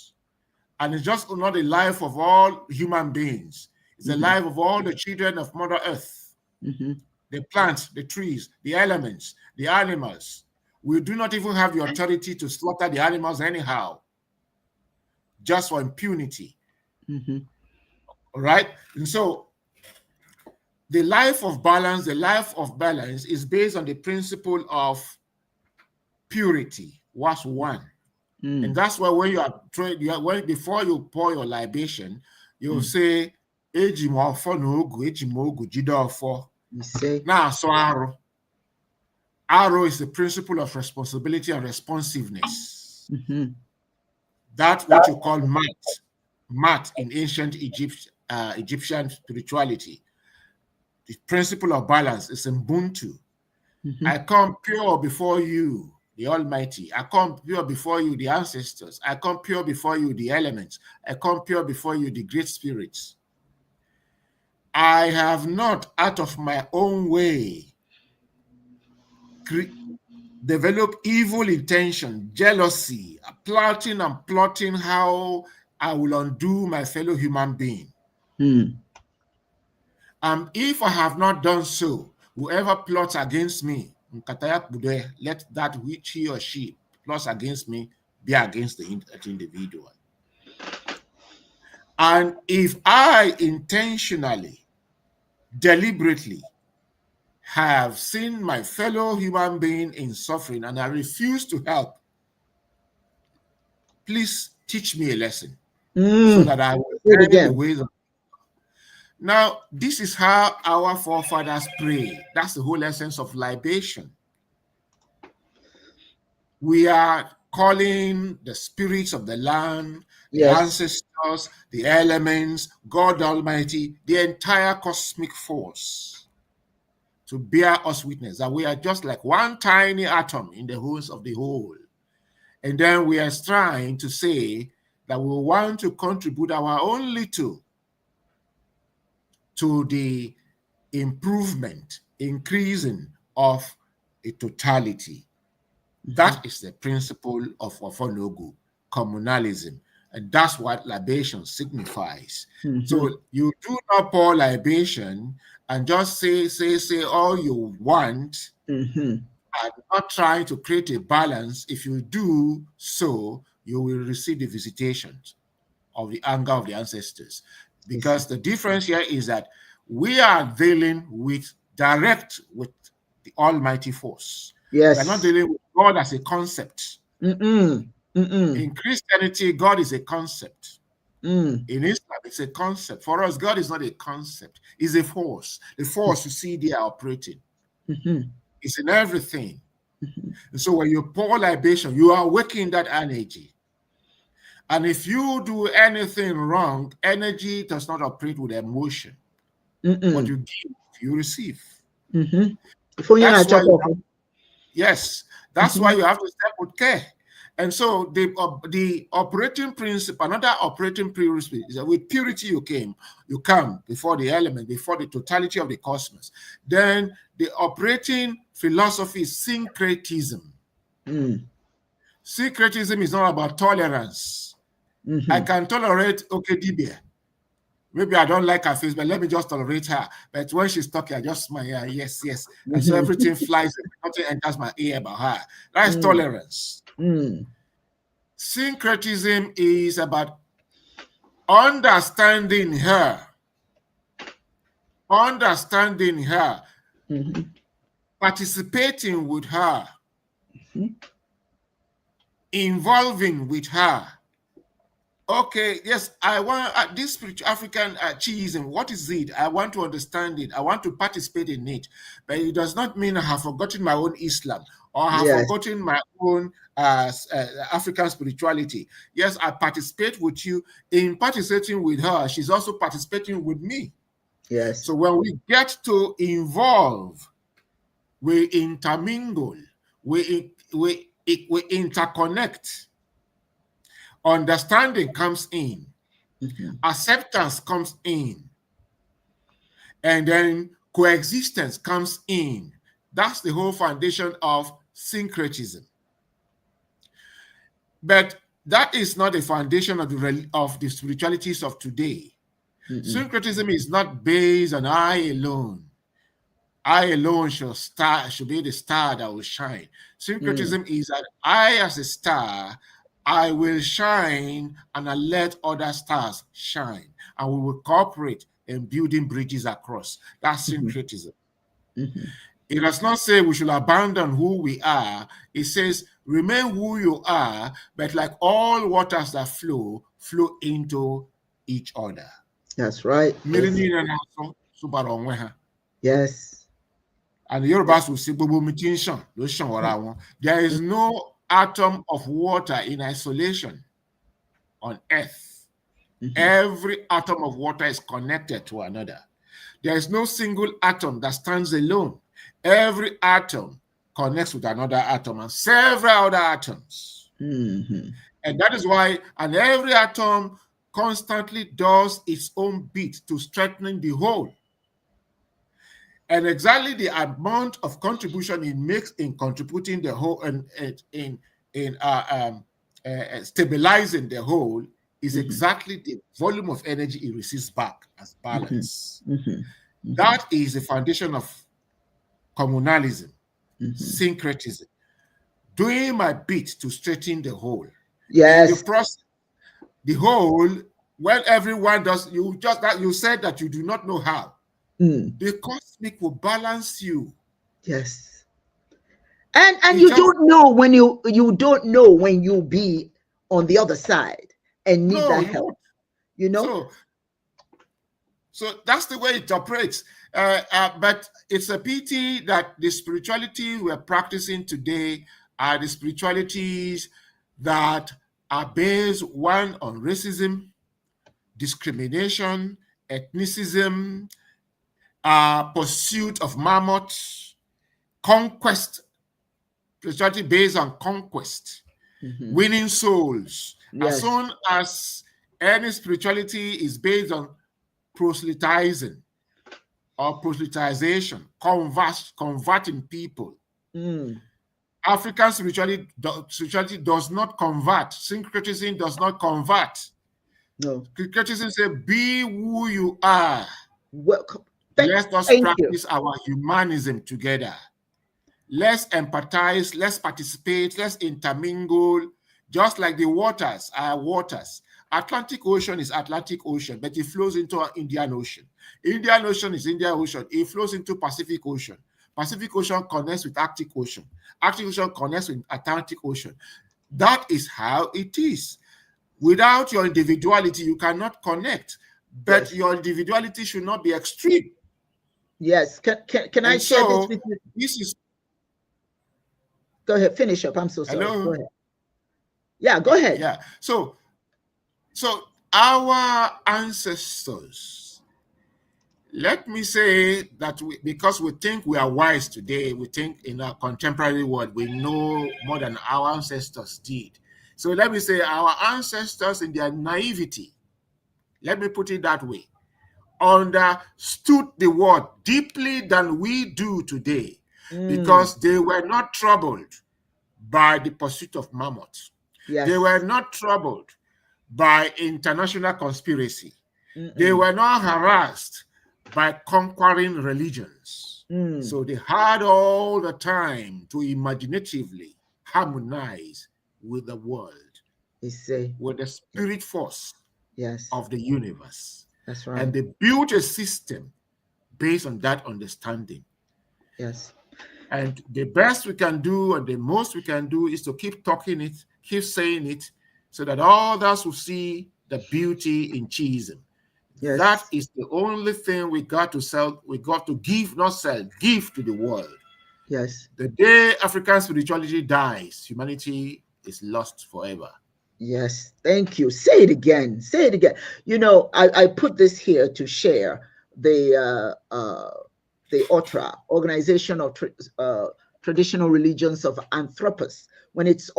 And it's just not the life of all human beings. It's the life of all the children of Mother Earth. The plants, the trees, the elements, the animals. We do not even have the authority to slaughter the animals anyhow, just for impunity. All right? And so the life of balance is based on the principle of purity, was one. And that's why when you are before you pour your libation, you'll say, Ejimogu jidofo.
You say,
now, so arrow is the principle of responsibility and responsiveness. That's what you call mat in ancient Egyptian spirituality. the principle of balance is Ubuntu.
Mm-hmm.
I come pure before you, the Almighty. I come pure before you, the ancestors. I come pure before you, the elements. I come pure before you, the great spirits. I have not, out of my own way, developed evil intention, jealousy, plotting how I will undo my fellow human being. If I have not done so, whoever plots against me, let that which he or she plots against me be against the individual. And if I intentionally, deliberately have seen my fellow human being in suffering and I refuse to help, please teach me a lesson so that I will learn the ways of. Now, this is how our forefathers prayed. That's the whole essence of libation. We are calling the spirits of the land, the ancestors, the elements, God Almighty, the entire cosmic force to bear us witness that we are just like one tiny atom in the wholes of the whole. And then we are trying to say that we want to contribute our own little to the improvement, increasing of a totality. That is the principle of Ofonogu, communalism. And that's what libation signifies. So you do not pour libation and just say all you want and not trying to create a balance. If you do so, you will receive the visitations of the anger of the ancestors. Because the difference here is that we are dealing with the Almighty force.
Yes.
We're not dealing with God as a concept. In Christianity, God is a concept. In Islam, it's a concept. For us, God is not a concept. It's a force. The force you see there operating. It's in everything. And so when you pour libation, you are awakening that energy. And if you do anything wrong, energy does not operate with emotion. What you give, you receive. That's why you have to step with care. And so the operating principle, another operating principle is that with purity you come before the element, before the totality of the cosmos. Then the operating philosophy is syncretism. Syncretism is not about tolerance. I can tolerate Dibia. Maybe I don't like her face, but let me just tolerate her. But when she's talking, I just smile, yes. And so everything flies, nothing enters my ear about her. That is tolerance. Syncretism is about understanding her, participating with her, involving with her. Okay, yes, I want this spiritual African chiism. What is it? I want to understand it. I want to participate in it. But it does not mean I have forgotten my own Islam or I have forgotten my own African spirituality. Yes, I participate with you. In participating with her, she's also participating with me.
Yes.
So when we get to involve, we intermingle, we interconnect. Understanding comes in, acceptance comes in, and then coexistence comes in. That's the whole foundation of syncretism. But that is not the foundation of the spiritualities of today. Syncretism is not based on I alone. I alone should be the star that will shine. Syncretism is that I, as a star, I will shine and I let other stars shine. And we will cooperate in building bridges across. That's syncretism. It does not say we should abandon who we are. It says remain who you are, but like all waters that flow into each other.
That's right. Yes.
And the Yorubas will say, there is no atom of water in isolation on earth. Every atom of water is connected to another. There is no single atom that stands alone. Every atom connects with another atom and several other atoms.
Mm-hmm.
And that is why, and every atom constantly does its own bit to strengthen the whole. And exactly the amount of contribution it makes in contributing the whole and in stabilizing the whole is exactly the volume of energy it receives back as balance. That is the foundation of communalism, syncretism, doing my bit to straighten the whole.
Yes.
In the process, the whole, when everyone does, you said that you do not know how. The cosmic will balance you.
Yes. And you don't know when you don't know when you'll be on the other side and need that help. You know?
So that's the way it operates. But it's a pity that the spirituality we're practicing today are the spiritualities that are based, one, on racism, discrimination, ethnicism, pursuit of mammoths, conquest, spirituality based on conquest, winning souls.
Yes.
As soon as any spirituality is based on proselytizing or proselytization, converting people. African spirituality does not convert. Syncretism does not convert.
No.
Syncretism says, be who you are.
Welcome.
Let us practice our humanism together. Let's empathize, let's participate, let's intermingle, just like the waters are waters. Atlantic Ocean is Atlantic Ocean, but it flows into Indian Ocean. Indian Ocean is Indian Ocean. It flows into Pacific Ocean. Pacific Ocean connects with Arctic Ocean. Arctic Ocean connects with Atlantic Ocean. That is how it is. Without your individuality, you cannot connect. But your individuality should not be extreme.
Yes. Can I share this with you?
This is.
Go ahead. Finish up. I'm so sorry.
Hello?
Go ahead. Yeah, go ahead.
Yeah. So our ancestors, let me say that because we think we are wise today, we think in our contemporary world, we know more than our ancestors did. So let me say our ancestors in their naivety, let me put it that way, understood the world deeply than we do today because they were not troubled by the pursuit of mammoths.
Yes.
They were not troubled by international conspiracy. They were not harassed by conquering religions. So they had all the time to imaginatively harmonize with the world, with the spirit force of the universe.
That's right.
And they built a system based on that understanding.
Yes.
And the best we can do and the most we can do is to keep talking it, keep saying it, so that others will see the beauty in Chiism. Yes. That is the only thing we got to sell. We got to give, not sell, give to the world.
Yes.
The day African spirituality dies, humanity is lost forever.
Yes. Thank you. Say it again. Say it again. You know, I put this here to share the OTRA, Organization of Traditional Religions of Anthropos. When it's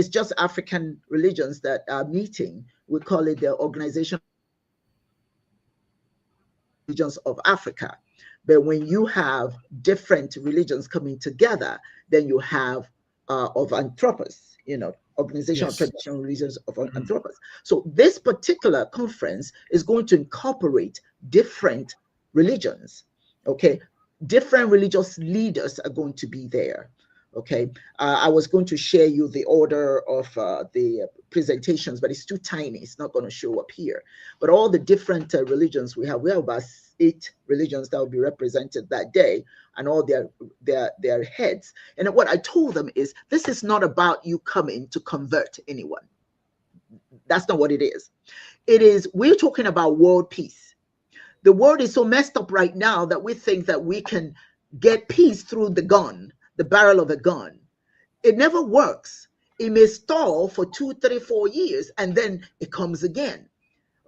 just African religions that are meeting, we call it the Organization of Religions of Africa. But when you have different religions coming together, then you have of Anthropos, you know, Organization of Traditional Religions of Anthropos. So this particular conference is going to incorporate different religions. Okay, different religious leaders are going to be there. Okay, I was going to share you the order of the presentations, but it's too tiny. It's not going to show up here. But all the different religions we have about 8 religions that will be represented that day, and all their heads. And what I told them is, this is not about you coming to convert anyone. That's not what it is. It is, we're talking about world peace. The world is so messed up right now that we think that we can get peace through the gun, the barrel of a gun. It never works. It may stall for 2, 3, 4 years, and then it comes again.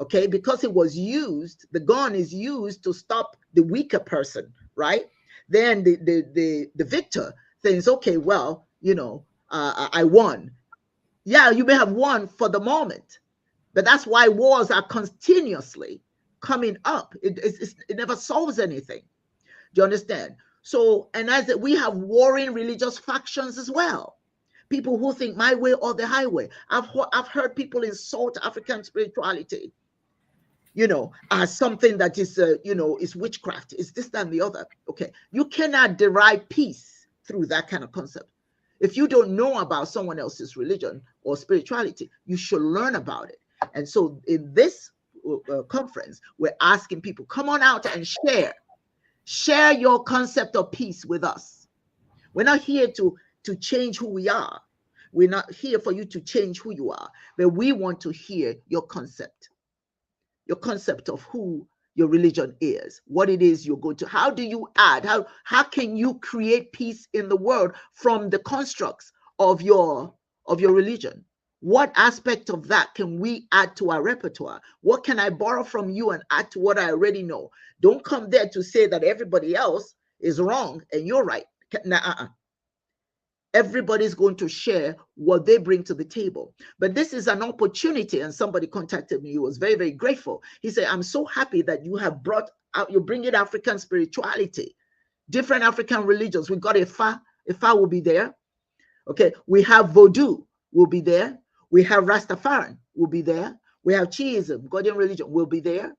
Okay, because it was used, the gun is used to stop the weaker person, right? Then the victor thinks, okay, well, I won. Yeah, you may have won for the moment, but that's why wars are continuously coming up. It never solves anything. Do you understand? So, and as we have warring religious factions as well, people who think my way or the highway. I've heard people insult African spirituality, as something that is, is witchcraft, is this, that, and the other. Okay, you cannot derive peace through that kind of concept. If you don't know about someone else's religion or spirituality, you should learn about it. And so in this conference, we're asking people, come on out and share your concept of peace with us. We're not here to change who we are. We're not here for you to change who you are, but we want to hear your concept of who your religion is, what it is you're going to, how do you add, how can you create peace in the world from the constructs of your religion? What aspect of that can we add to our repertoire? What can I borrow from you and add to what I already know? Don't come there to say that everybody else is wrong and you're right. Everybody's going to share what they bring to the table. But this is an opportunity, and somebody contacted me. He was very, very grateful. He said, I'm so happy that you have brought out, you're bringing African spirituality, different African religions. We got Ifa will be there. Okay, we have Vodou will be there. We have Rastafarian will be there. We have Chiism, Ghanaian religion will be there.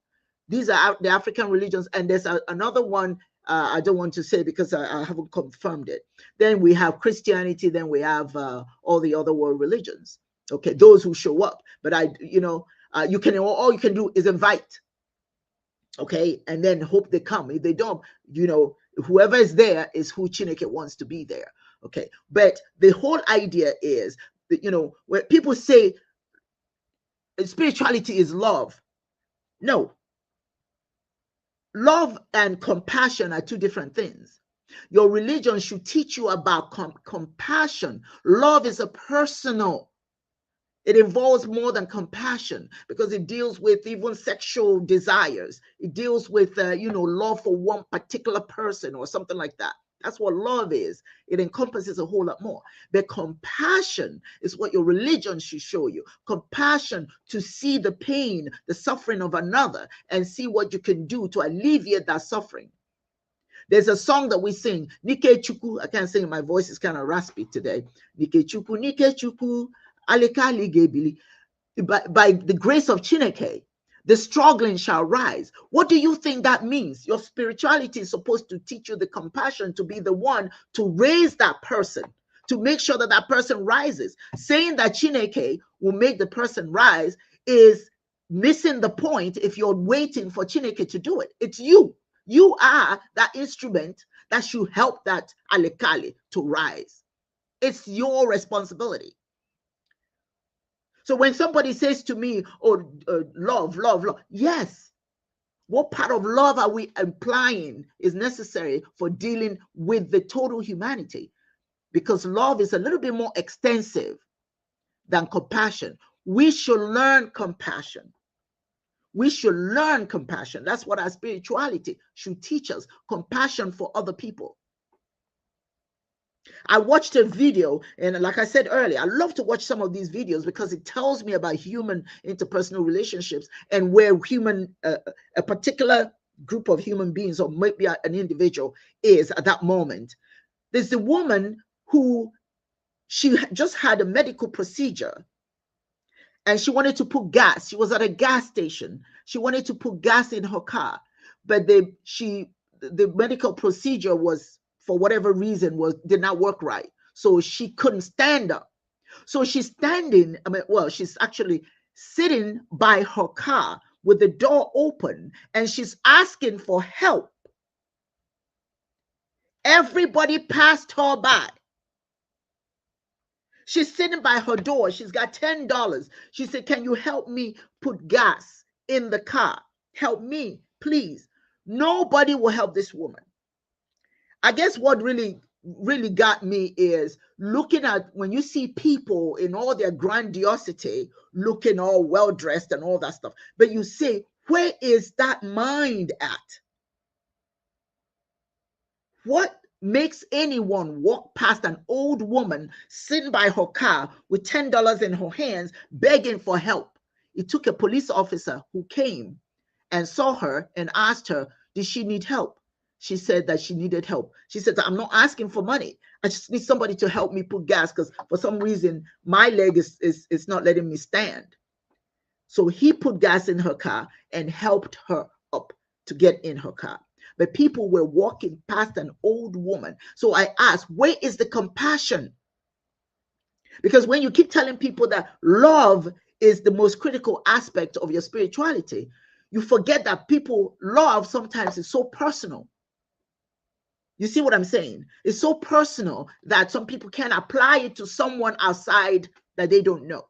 These are the African religions, and there's another one I don't want to say because I haven't confirmed it. Then we have Christianity. Then we have all the other world religions. Okay, those who show up. But you can, all you can do is invite. Okay, and then hope they come. If they don't, whoever is there is who Chineke wants to be there. Okay, but the whole idea is that, when people say spirituality is love, no. Love and compassion are two different things. Your religion should teach you about compassion. Love is a personal. It involves more than compassion because it deals with even sexual desires. It deals with, love for one particular person or something like that. That's what love is. It encompasses a whole lot more. But compassion is what your religion should show you. Compassion to see the pain, the suffering of another and see what you can do to alleviate that suffering. There's a song that we sing, Nike Chuku. I can't sing, my voice is kind of raspy today. Nike Chuku, Alekali Gebili. By the grace of Chineke, the struggling shall rise. What do you think that means? Your spirituality is supposed to teach you the compassion to be the one to raise that person, to make sure that that person rises. Saying that Chineke will make the person rise is missing the point if you're waiting for Chineke to do it. It's you. You are that instrument that should help that Alekali to rise. It's your responsibility. So when somebody says to me, oh, love, yes. What part of love are we implying is necessary for dealing with the total humanity? Because love is a little bit more extensive than compassion. We should learn compassion. We should learn compassion. That's what our spirituality should teach us, compassion for other people. I watched a video, and like I said earlier, I love to watch some of these videos because it tells me about human interpersonal relationships and where a particular group of human beings, or maybe an individual, is at that moment. There's a woman who, she just had a medical procedure and she wanted to put gas. She was at a gas station. She wanted to put gas in her car, but the medical procedure was, for whatever reason, did not work right. So she couldn't stand up. So she's standing, she's actually sitting by her car with the door open and she's asking for help. Everybody passed her by. She's sitting by her door. She's got $10. She said, can you help me put gas in the car? Help me, please. Nobody will help this woman. I guess what really really got me is looking at when you see people in all their grandiosity, looking all well dressed and all that stuff, but you say, where is that mind at? What makes anyone walk past an old woman sitting by her car with $10 in her hands begging for help? It took a police officer who came and saw her and asked her, did she need help? She said that she needed help. She said, I'm not asking for money. I just need somebody to help me put gas because for some reason my leg is not letting me stand. So he put gas in her car and helped her up to get in her car. But people were walking past an old woman. So I asked, where is the compassion? Because when you keep telling people that love is the most critical aspect of your spirituality, you forget that people love sometimes is so personal. You see what I'm saying? It's so personal that some people can't apply it to someone outside that they don't know.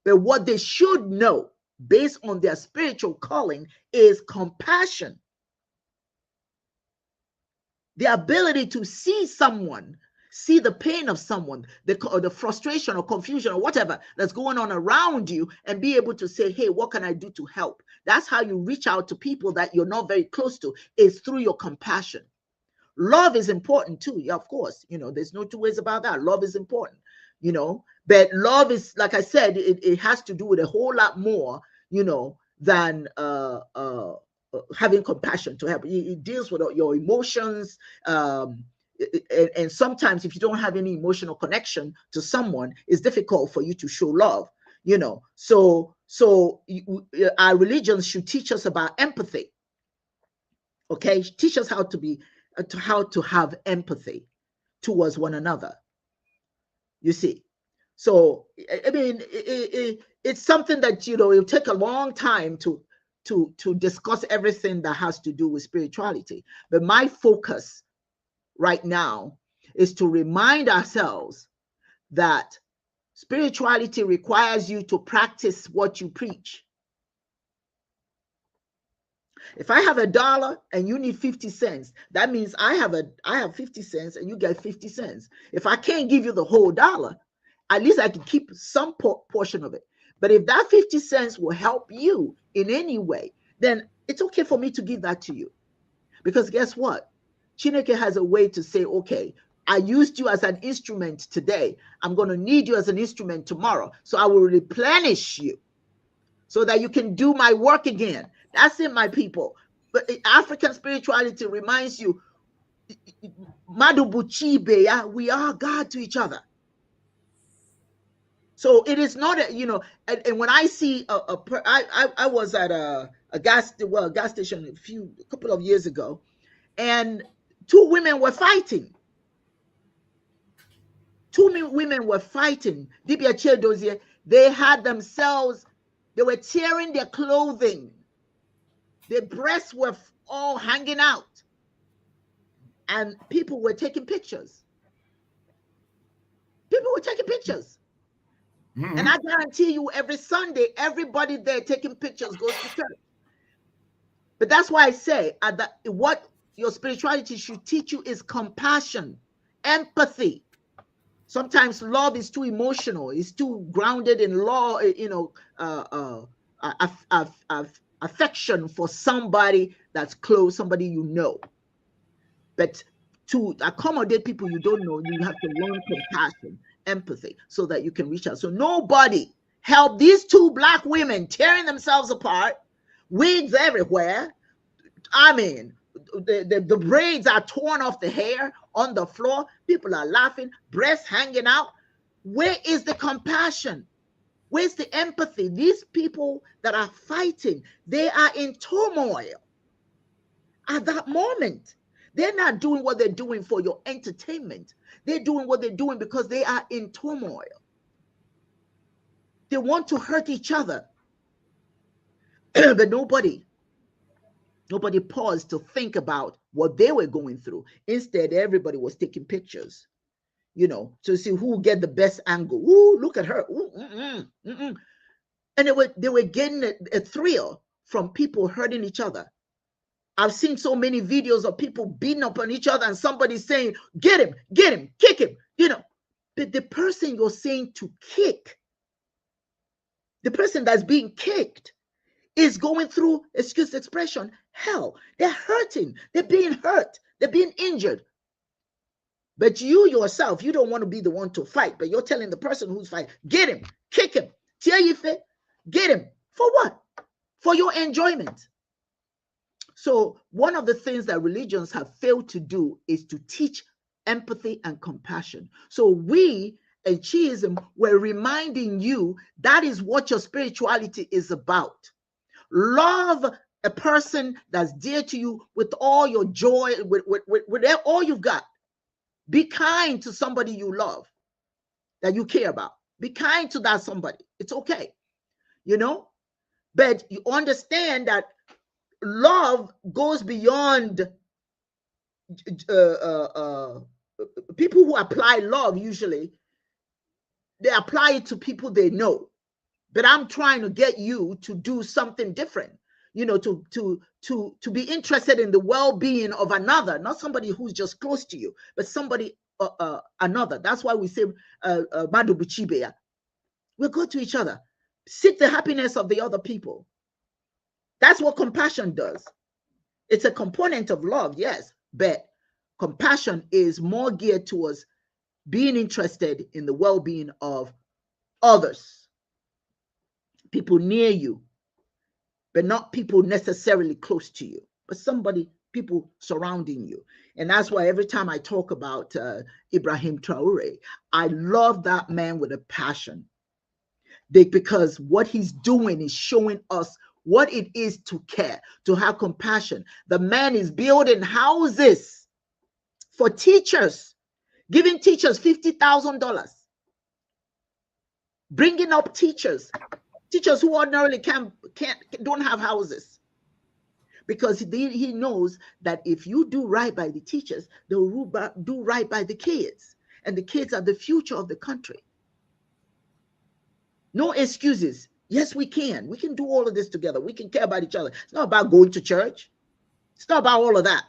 But what they should know based on their spiritual calling is compassion. The ability to see someone, see the pain of someone, the frustration or confusion or whatever that's going on around you, and be able to say, hey, what can I do to help? That's how you reach out to people that you're not very close to, is through your compassion. Love is important too. Yeah, of course, there's no two ways about that. Love is important, but love is, like I said, it has to do with a whole lot more, than having compassion to help. It deals with your emotions, and sometimes if you don't have any emotional connection to someone, it's difficult for you to show love. So our religions should teach us about empathy. Okay, teach us how to have empathy towards one another. You see, so I mean, it's something that it'll take a long time to discuss everything that has to do with spirituality. But my focus right now is to remind ourselves that spirituality requires you to practice what you preach. If I have $1 and you need 50 cents, that means I have 50 cents and you get 50 cents. If I can't give you the whole dollar, at least I can keep some portion of it. But if that 50 cents will help you in any way, then it's okay for me to give that to you. Because guess what? Chineke has a way to say, okay, I used you as an instrument today. I'm going to need you as an instrument tomorrow. So I will replenish you so that you can do my work again. That's it, my people. But African spirituality reminds you, Madubuchibe, we are God to each other. So it is not and when I see I was at a gas station a couple of years ago, and two women were fighting. Dibia Chedozie, they had themselves, they were tearing their clothing. Their breasts were all hanging out. And people were taking pictures. Mm-hmm. And I guarantee you, every Sunday, everybody there taking pictures goes to church. But that's why I say what your spirituality should teach you is compassion, empathy. Sometimes love is too emotional. It's too grounded in law, affection for somebody that's close, somebody you know. But to accommodate people you don't know, you have to learn compassion, empathy, so that you can reach out. So nobody helped these two Black women tearing themselves apart, wigs everywhere. I mean, the braids are torn off the hair on the floor. People are laughing, breasts hanging out. Where is the compassion? Where's the empathy? These people that are fighting, they are in turmoil at that moment. They're not doing what they're doing for your entertainment. They're doing what they're doing because they are in turmoil. They want to hurt each other. But nobody paused to think about what they were going through. Instead, everybody was taking pictures, to see who get the best angle. Ooh, look at her. Ooh, And they were getting a thrill from people hurting each other. I've seen so many videos of people beating up on each other and somebody saying, get him, kick him, you know. But the person you're saying to kick, the person that's being kicked is going through, excuse the expression, hell. They're hurting. They're being hurt. They're being injured. But you yourself, you don't want to be the one to fight, but you're telling the person who's fighting, get him, kick him, tear you fit, get him. For what? For your enjoyment. So one of the things that religions have failed to do is to teach empathy and compassion. So we, at Chiism, we're reminding you that is what your spirituality is about. Love a person that's dear to you with all your joy, with all you've got. Be kind to somebody you love, that you care about. Be kind to that somebody. It's okay, you know? But you understand that love goes beyond people who apply love. Usually they apply it to people they know, but I'm trying to get you to do something different, you know, to be interested in the well-being of another, not somebody who's just close to you, but somebody another. That's why we say Madu Buchibeya. We're good to each other. Seek the happiness of the other people. That's what compassion does. It's a component of love, yes, but compassion is more geared towards being interested in the well-being of others, people near you, but not people necessarily close to you, but people surrounding you. And that's why every time I talk about Ibrahim Traore, I love that man with a passion, because what he's doing is showing us what it is to care, to have compassion. The man is building houses for teachers, giving teachers $50,000, bringing up teachers who ordinarily don't have houses, because he knows that if you do right by the teachers, they'll do right by the kids, and the kids are the future of the country. No excuses. Yes, we can do all of this together. We can care about each other. It's not about going to church. It's not about all of that.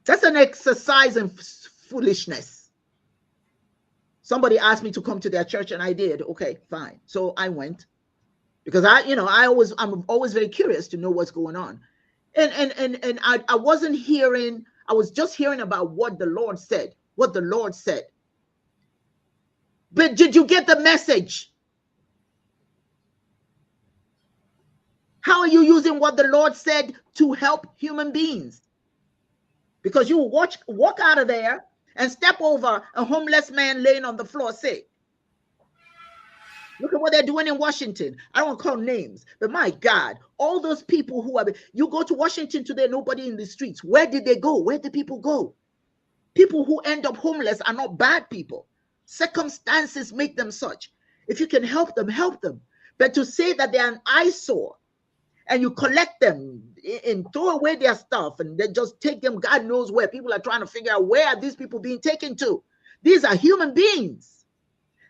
That's an exercise in foolishness. Somebody asked me to come to their church and I did. Okay, fine. So I went, because I'm always very curious to know what's going on. And I wasn't hearing, I was just hearing about what the Lord said. But did you get the message? How are you using what the Lord said to help human beings? Because you walk out of there and step over a homeless man laying on the floor sick. Look at what they're doing in Washington. I don't want to call names, but my God, all those people you go to Washington today, nobody in the streets. Where did they go? Where did people go? People who end up homeless are not bad people. Circumstances make them such. If you can help them, help them. But to say that they're an eyesore, and you collect them and throw away their stuff and then just take them, God knows where. People are trying to figure out, where are these people being taken to? These are human beings.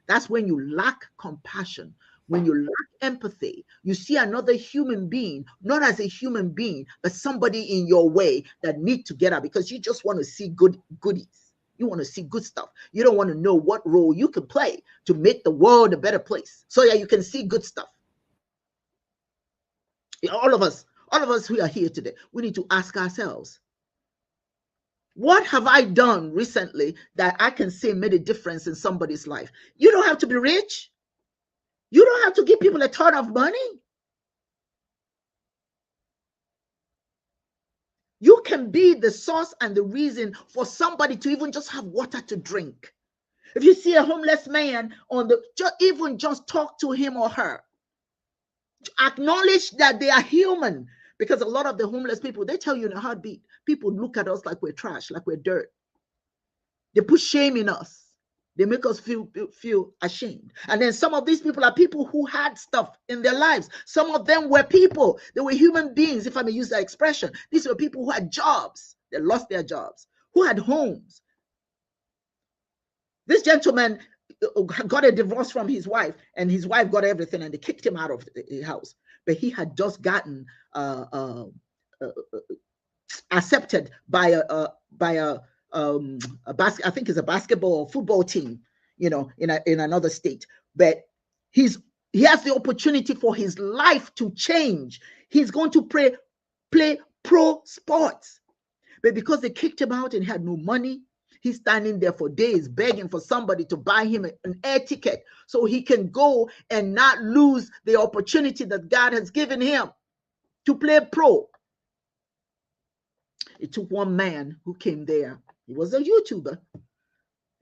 That's when you lack compassion, when you lack empathy. You see another human being, not as a human being, but somebody in your way that need to get out, because you just want to see goodies. You want to see good stuff. You don't want to know what role you can play to make the world a better place, so that you can see good stuff. All of us who are here today, we need to ask ourselves, what have I done recently that I can say made a difference in somebody's life? You don't have to be rich. You don't have to give people a ton of money. You can be the source and the reason for somebody to even just have water to drink. If you see a homeless man even just talk to him or her. Acknowledge that they are human, because a lot of the homeless people, they tell you in a heartbeat, people look at us like we're trash, like we're dirt. They put shame in us. They make us feel ashamed. And then some of these people are people who had stuff in their lives. Some of them were people. They were human beings, if I may use that expression. These were people who had jobs. They lost their jobs. Who had homes. This gentleman got a divorce from his wife, and his wife got everything, and they kicked him out of the house. but he had just gotten accepted by I think it's a basketball or football team, you know, in another state. But he has the opportunity for his life to change. He's going to play pro sports. But because they kicked him out and he had no money, he's standing there for days begging for somebody to buy him an air ticket so he can go and not lose the opportunity that God has given him to play pro. It took one man who came there. He was a YouTuber,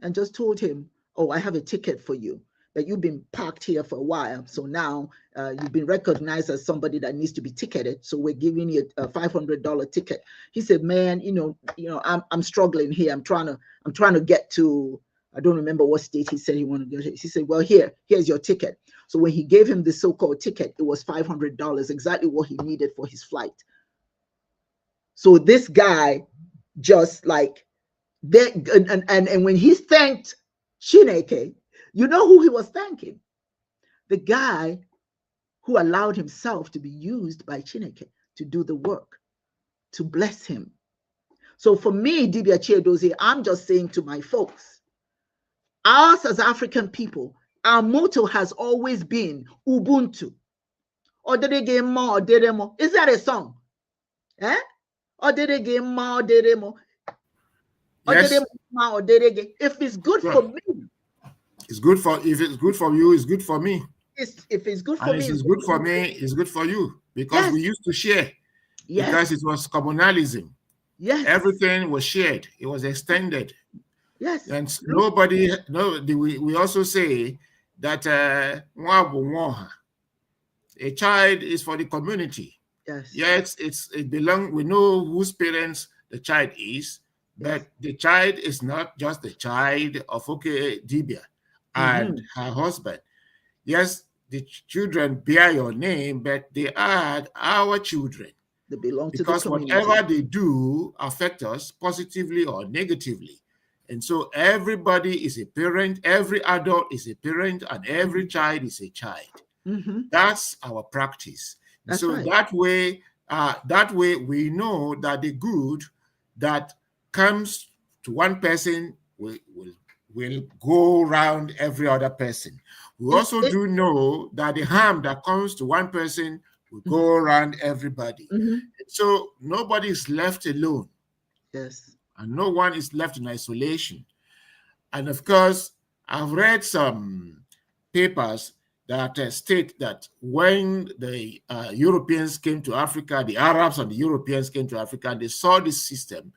and just told him, "Oh, I have a ticket for you, but you've been parked here for a while. So now you've been recognized as somebody that needs to be ticketed. So we're giving you a $500 ticket." He said, "Man, I'm struggling here. I'm trying to get to, I don't remember what state he said he wanted to go to." He said, "Well, here's your ticket." So when he gave him the so-called ticket, it was $500, exactly what he needed for his flight. So this guy just like that, and when he thanked Chineke, you know who he was thanking? The guy who allowed himself to be used by Chineke to do the work, to bless him. So for me, Dibia Chiedozie, I'm just saying to my folks, us as African people, our motto has always been Ubuntu. Is that a song? Eh?
Yes.
If it's good for me,
it's good for, if it's good for you, it's good for me.
If it's good for
and
me,
if it's good for me, it's good for you, because
yes.
we used to share.
Yes.
Because it was communalism.
Yes.
Everything was shared. It was extended.
Yes.
And we also say that a child is for the community.
Yes.
Yes, it belongs. We know whose parents the child is, but
yes.
the child is not just the child of Dibia and her husband. Yes, the children bear your name, but they are our children.
They belong to
because
the community.
Whatever they do affect us positively or negatively. And so everybody is a parent, every adult is a parent, and every child is a child. That's our practice.
That's
so
right.
that way we know that the good that comes to one person will go around every other person. We also do know that the harm that comes to one person will go around everybody. So nobody is left alone.
Yes.
And no one is left in isolation. And of course, I've read some papers that state that when the Europeans came to Africa, the Arabs and the Europeans came to Africa, they saw this system.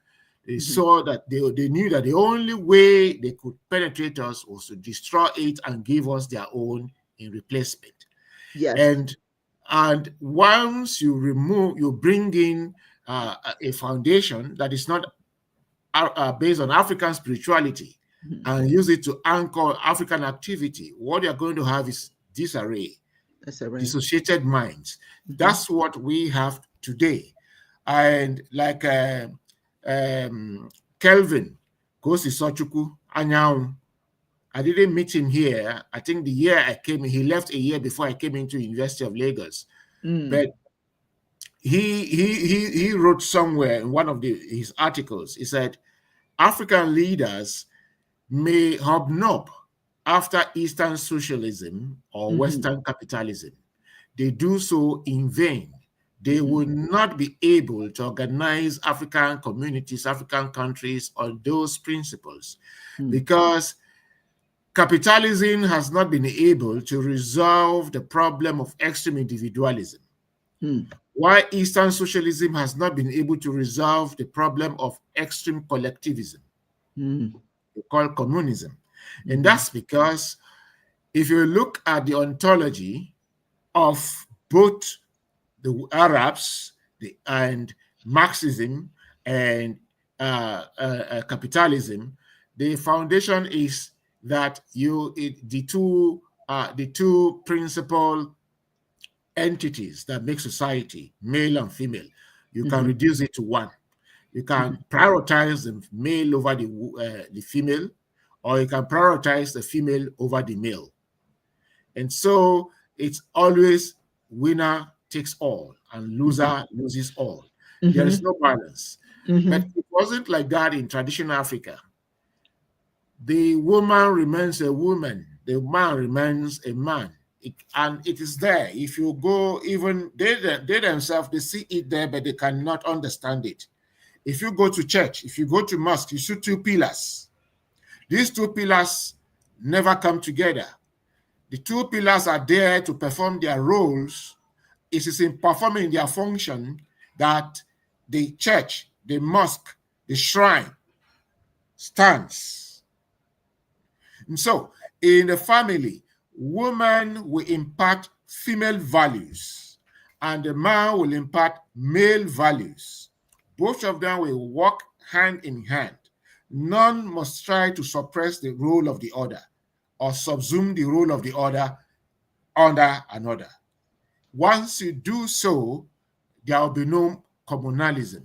They saw that they knew that the only way they could penetrate us was to destroy it and give us their own in replacement.
Yes.
And once you bring in a foundation that is not based on African spirituality and use it to anchor African activity, what you're going to have is disarray, dissociated minds. That's what we have today. And like Kelvin Kosi Anyaun, I didn't meet him here. I think the year I came, he left a year before I came into University of Lagos. But he wrote somewhere in one of his articles, he said, African leaders may hobnob after Eastern socialism or Western capitalism. They do so in vain. They will not be able to organize African communities, African countries on those principles, because capitalism has not been able to resolve the problem of extreme individualism. Why Eastern socialism has not been able to resolve the problem of extreme collectivism, we call communism. And that's because if you look at the ontology of both the Arabs and Marxism and capitalism, the foundation is that the two principal entities that make society, male and female, you can reduce it to one. You can prioritize the male over the female, or you can prioritize the female over the male. And so it's always winner takes all and loser loses all.
Mm-hmm.
There is no balance.
Mm-hmm.
But it wasn't like that in traditional Africa. The woman remains a woman, the man remains a man. And it is there. If you go, even they themselves, they see it there, but they cannot understand it. If you go to church, if you go to mosque, you see two pillars. These two pillars never come together. The two pillars are there to perform their roles. It is in performing their function that the church, the mosque, the shrine stands. And so, in the family, woman will impart female values, and the man will impart male values. Both of them will work hand in hand. None must try to suppress the role of the other or subsume the role of the other under another. Once you do so, there will be no communalism.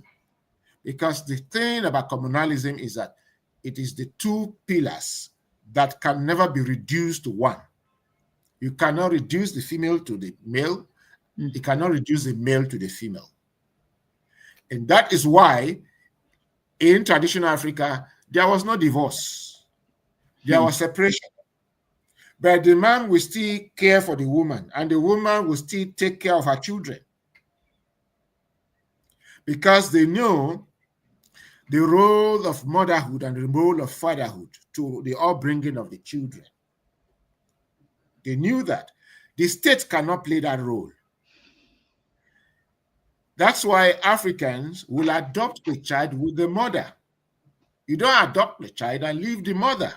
Because the thing about communalism is that it is the two pillars that can never be reduced to one. You cannot reduce the female to the male. You cannot reduce the male to the female. And that is why in traditional Africa, there was no divorce. There was separation. But the man will still care for the woman, and the woman will still take care of her children. Because they know the role of motherhood and the role of fatherhood to the upbringing of the children. They knew that. The state cannot play that role. That's why Africans will adopt the child with the mother. You don't adopt the child and leave the mother.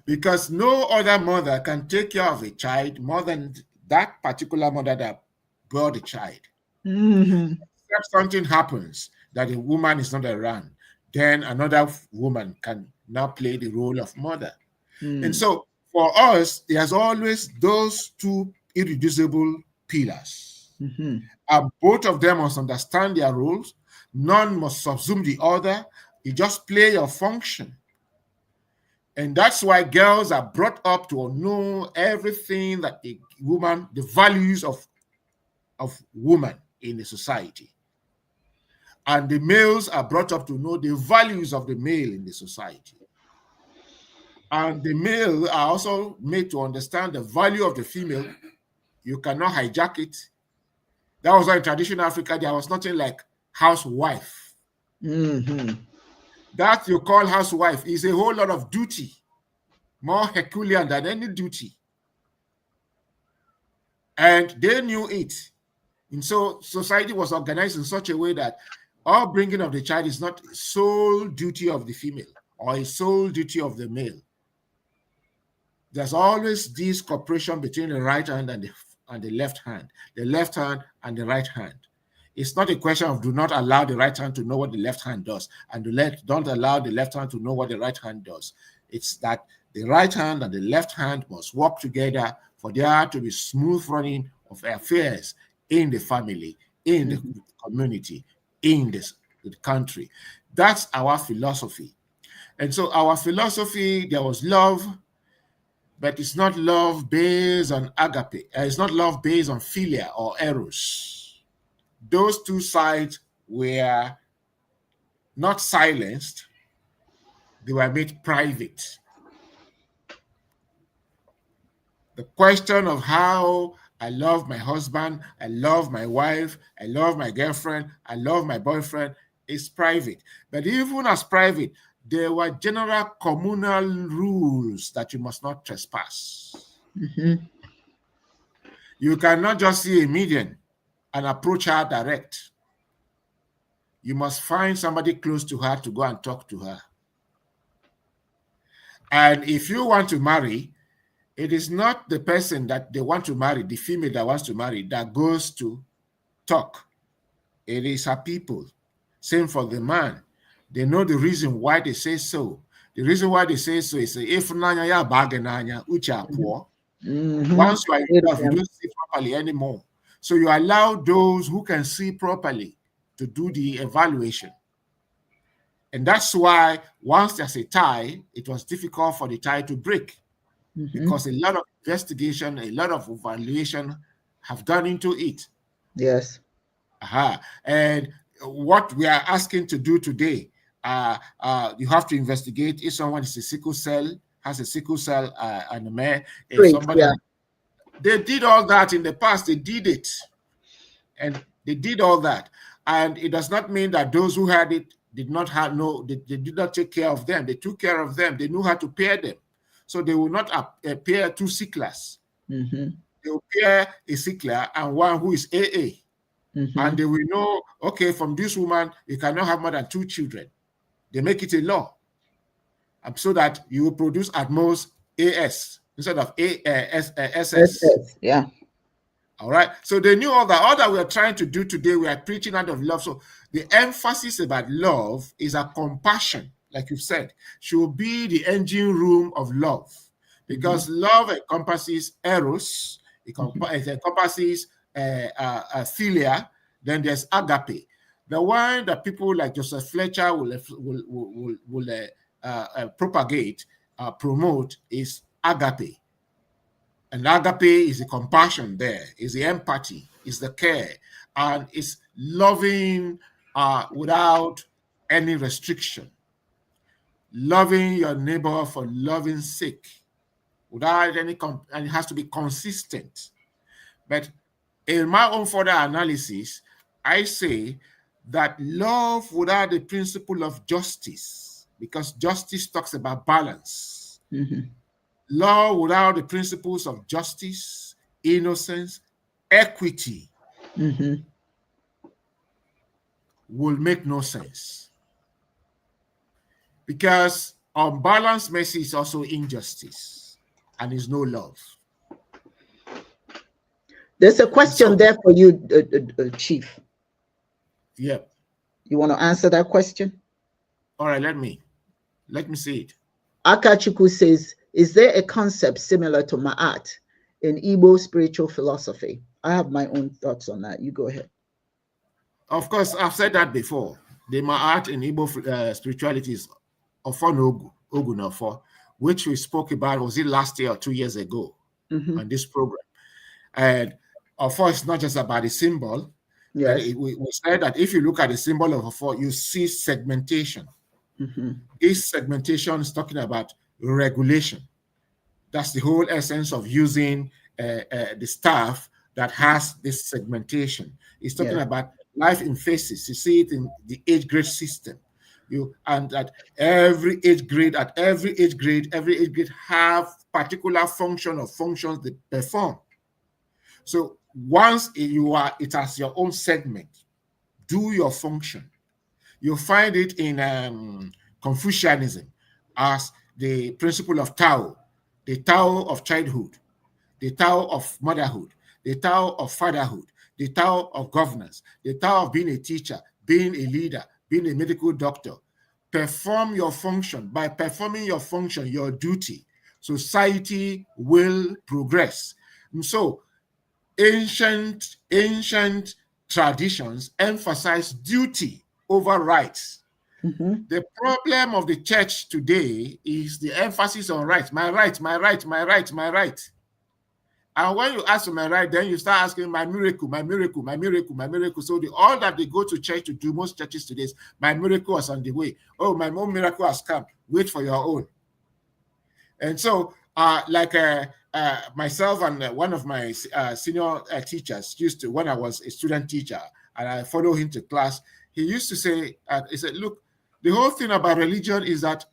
Because no other mother can take care of a child more than that particular mother that bore the child.
Mm-hmm.
If something happens that a woman is not around, then another woman can now play the role of mother. And so for us, there's always those two irreducible pillars. And both of them must understand their roles. None must subsume the other. You just play your function. And that's why girls are brought up to know everything that a woman, the values of woman in the society. And the males are brought up to know the values of the male in the society. And the male are also made to understand the value of the female. You cannot hijack it. That was why in traditional Africa, there was nothing like housewife. That you call housewife is a whole lot of duty, more Herculean than any duty. And they knew it. And so society was organized in such a way that upbringing of the child is not sole duty of the female or a sole duty of the male. There's always this cooperation between the right hand and the left hand and the right hand. It's not a question of do not allow the right hand to know what the left hand does and don't allow the left hand to know what the right hand does. It's that the right hand and the left hand must work together for there to be smooth running of affairs in the family, in the community, in the country. That's our philosophy. And so our philosophy, there was love, but it's not love based on agape. It's not love based on philia or eros. Those two sides were not silenced. They were made private. The question of how I love my husband, I love my wife, I love my girlfriend, I love my boyfriend is private. But even as private, there were general communal rules that you must not trespass. You cannot just see a median and approach her direct. You must find somebody close to her to go and talk to her. And if you want to marry, it is not the person that they want to marry, the female that wants to marry, that goes to talk. It is her people. Same for the man. They know the reason why they say so. The reason why they say so is if nanya ya bagenanya ucha poor. Once you are in love, you don't see properly anymore. So you allow those who can see properly to do the evaluation. And that's why once there's a tie, it was difficult for the tie to break. Because a lot of investigation, a lot of evaluation have gone into it.
Yes.
And what we are asking to do today, you have to investigate if someone is a sickle cell, has a sickle cell anemia. If somebody, they did all that in the past, they did it. And they did all that. And it does not mean that those who had it did not have they did not take care of them. They took care of them. They knew how to pair them. So they will not pair two sicklers.
Mm-hmm.
They will pair a sickler and one who is AA. Mm-hmm. And they will know, okay, from this woman, you cannot have more than 2 children. They make it a law. So that you will produce at most AS instead of SS.
Yeah.
All right. So they knew all that. All that we are trying to do today, we are preaching out of love. So the emphasis about love is a compassion, like you've said, should be the engine room of love. Because love encompasses eros, it encompasses philia, then there's agape. The one that people like Joseph Fletcher will propagate, promote is agape. And agape is the compassion there, is the empathy, is the care, and it's loving without any restriction. Loving your neighbor for loving sake, without any, and it has to be consistent. But in my own further analysis, I say that love without the principle of justice, because justice talks about balance. Law without the principles of justice, innocence, equity will make no sense. Because unbalanced mercy is also injustice and is no love.
There's a question there for you, Chief.
Yeah.
You want to answer that question?
All right, let me see it.
Akachuku says, is there a concept similar to Ma'at in Igbo spiritual philosophy? I have my own thoughts on that. You go ahead.
Of course, I've said that before. The Ma'at in Igbo spirituality is Ofonogu, Ogunofo, which we spoke about, was it last year or 2 years ago on this program. And Ofo is not just about the symbol.
Yes.
We said that if you look at the symbol of Ofo, you see segmentation. This segmentation is talking about regulation. That's the whole essence of using the staff that has this segmentation. It's talking about life in phases. You see it in the age grade system. And that every age grade have particular function or functions they perform. So once it has your own segment, do your function. You find it in Confucianism as the principle of Tao, the Tao of childhood, the Tao of motherhood, the Tao of fatherhood, the Tao of governance, the Tao of being a teacher, being a leader, being a medical doctor. Perform your function. By performing your function, your duty, society will progress. And so ancient traditions emphasize duty over rights. The problem of the church today is the emphasis on rights. My right, my right, my right, my right. And when you ask for my right, then you start asking my miracle, my miracle, my miracle, my miracle. So all that they go to church to do, most churches today, is my miracle is on the way. Oh, my own miracle has come. Wait for your own. And so, myself and one of my senior teachers used to, when I was a student teacher, and I followed him to class, he used to say, he said, look, the whole thing about religion is that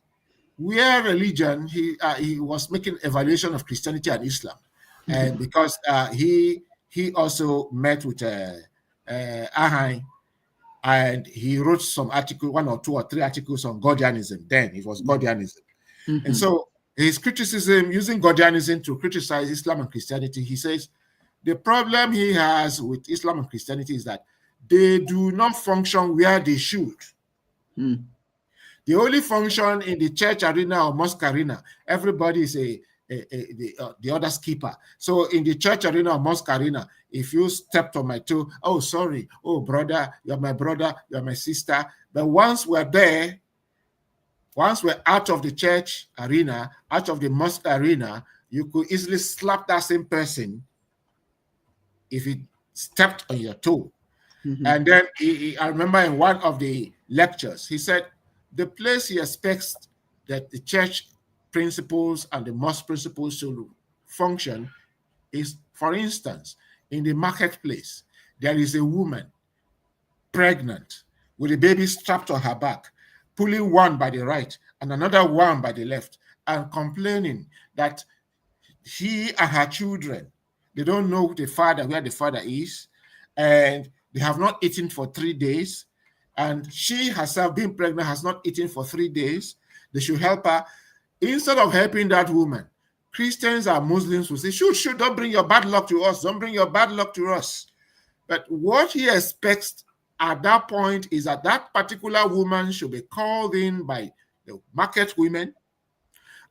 where religion, he was making evaluation of Christianity and Islam. And because he also met with Ahai, and he wrote some article, 1 or 2 or 3 articles on Gordianism. Then it was Gordianism. And so his criticism, using Gordianism to criticize Islam and Christianity, he says the problem he has with Islam and Christianity is that they do not function where they should. They only function in the church arena or mosque arena. Everybody is the other keeper. So in the church arena or mosque arena, if you stepped on my toe, oh, sorry, oh, brother, you're my sister. But once we're there, once we're out of the church arena, out of the mosque arena, you could easily slap that same person if he stepped on your toe.
Mm-hmm.
And then I remember in one of the lectures, he said the place he expects that the church principles and the mosque principles should function is, for instance, in the marketplace, there is a woman pregnant with a baby strapped on her back, pulling one by the right and another one by the left, and complaining that she and her children, they don't know the father, where the father is, and they have not eaten for 3 days. And she herself, being pregnant, has not eaten for 3 days. They should help her. Instead of helping that woman, Christians and Muslims will say, shoot, don't bring your bad luck to us. Don't bring your bad luck to us. But what he expects at that point is that that particular woman should be called in by the market women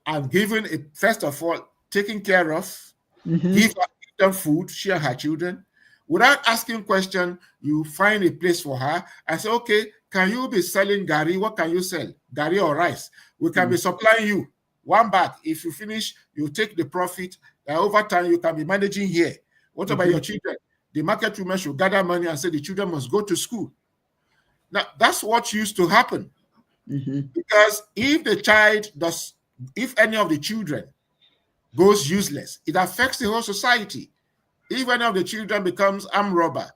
and given, first of all, taken care of, give them food, she and her children. Without asking question, you find a place for her and say, okay, can you be selling gari? What can you sell? Gari or rice? We can be supplying you 1 bag. If you finish, you take the profit. Over time, you can be managing here. What about your children? The market women should gather money and say the children must go to school. Now, that's what used to happen. Because if the child does, if any of the children goes useless, it affects the whole society. If any of the children becomes armed robber,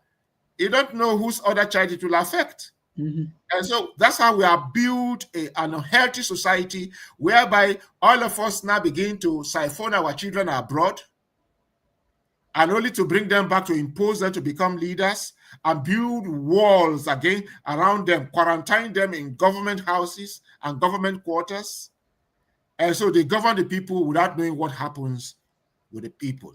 you don't know whose other child it will affect. And so that's how we have built an unhealthy society whereby all of us now begin to siphon our children abroad and only to bring them back to impose them to become leaders and build walls again around them, quarantine them in government houses and government quarters. And so they govern the people without knowing what happens with the people.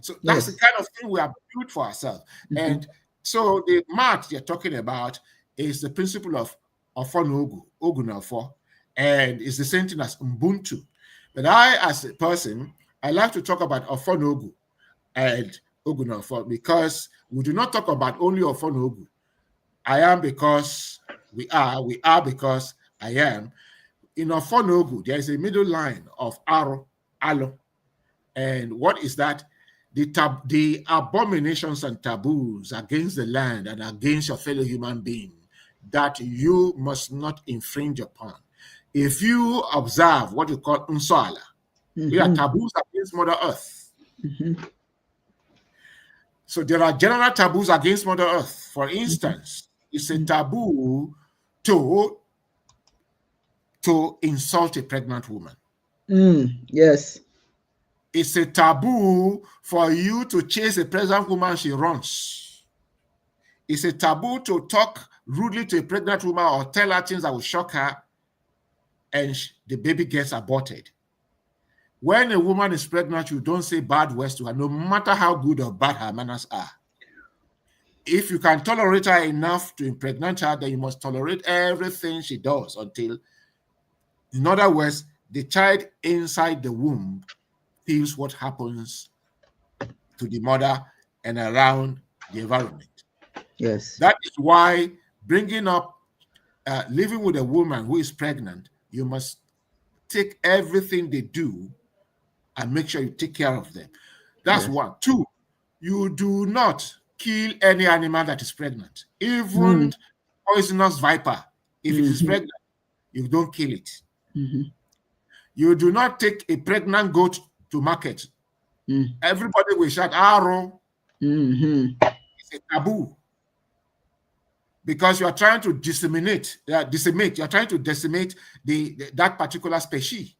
So that's the kind of thing we have built for ourselves. And so the math you're talking about is the principle of Ofonogu, Ogunafo, and it's the same thing as Ubuntu. But I, as a person, I like to talk about Ofonogu and Ogunafo because we do not talk about only Ofonogu. I am because we are because I am. In Ofonogu, there is a middle line of Alo. And what is that? The abominations and taboos against the land and against your fellow human being that you must not infringe upon. If you observe what you call Unsoala, we are taboos against Mother Earth. So there are general taboos against Mother Earth. For instance, it's a taboo to insult a pregnant woman.
Yes.
It's a taboo for you to chase a pregnant woman, she runs. It's a taboo to talk rudely to a pregnant woman or tell her things that will shock her and the baby gets aborted. When a woman is pregnant, you don't say bad words to her, no matter how good or bad her manners are. If you can tolerate her enough to impregnate her, then you must tolerate everything she does until, in other words, the child inside the womb feels what happens to the mother and around the environment.
Yes.
That is why bringing up, living with a woman who is pregnant, you must take everything they do and make sure you take care of them. That's one. Two, you do not kill any animal that is pregnant. Even poisonous viper, if it is pregnant, you don't kill it. You do not take a pregnant goat to market. Everybody will shout, arrow. It's a taboo. Because you are trying to decimate, you're trying to decimate that particular species.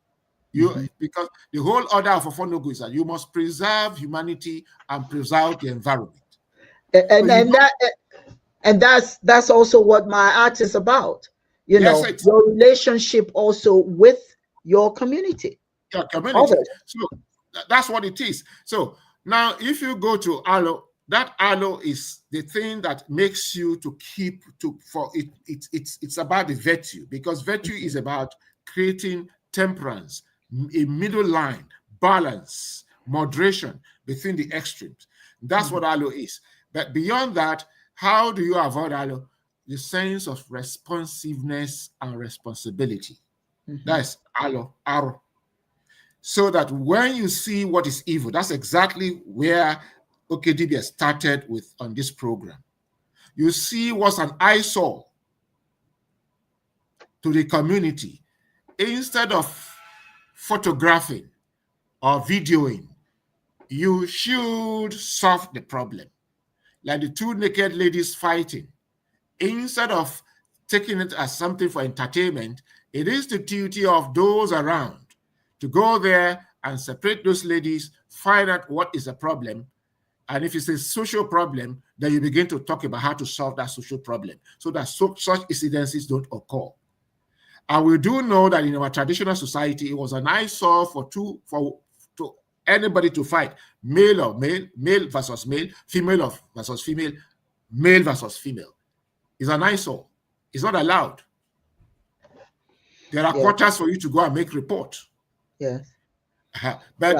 Because the whole order of Ofonogu is that you must preserve humanity and preserve the environment.
And that's also what my art is about. You know, your relationship also with your community.
Your community. So that's what it is. So now if you go to alo, that alo is the thing that makes you to keep it's about the virtue, because virtue is about creating temperance, a middle line, balance, moderation between the extremes. That's what alo is. But beyond that, how do you avoid alo? The sense of responsiveness and responsibility. That's alo. So that when you see what is evil, that's exactly where OKDB started with on this program, you see what's an eyesore to the community. Instead of photographing or videoing, you should solve the problem. Like the two naked ladies fighting. Instead of taking it as something for entertainment, it is the duty of those around to go there and separate those ladies, find out what is the problem. And if it's a social problem, then you begin to talk about how to solve that social problem so that such incidences don't occur. And we do know that in our traditional society, it was an eyesore for anybody to fight, male or male, male versus male, female versus female, male versus female. It's an eyesore. It's not allowed. There are quarters for you to go and make report.
Yes.
But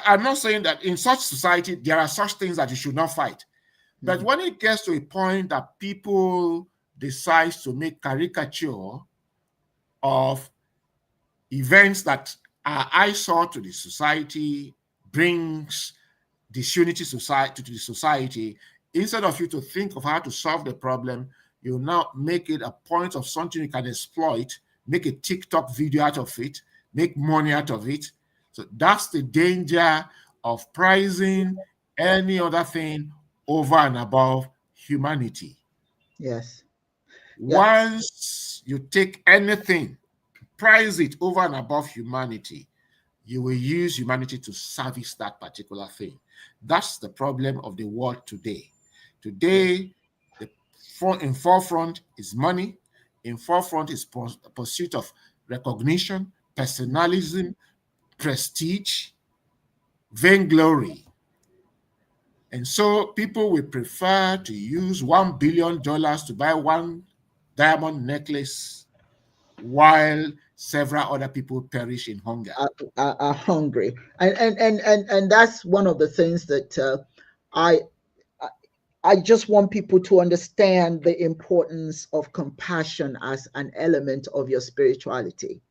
I'm not saying that in such society, there are such things that you should not fight. But when it gets to a point that people decide to make caricature of events that are eyesore to the society, brings disunity to the society, instead of you to think of how to solve the problem, you now make it a point of something you can exploit, make a TikTok video out of it, make money out of it. So that's the danger of prizing any other thing over and above humanity.
Yes.
Once you take anything, prize it over and above humanity, you will use humanity to service that particular thing. That's the problem of the world today. Today, in forefront is money. In forefront is pursuit of recognition, personalism, prestige, vainglory. And so people will prefer to use $1 billion to buy one diamond necklace while several other people perish in hunger.
Are hungry. And that's one of the things that I just want people to understand the importance of compassion as an element of your spirituality.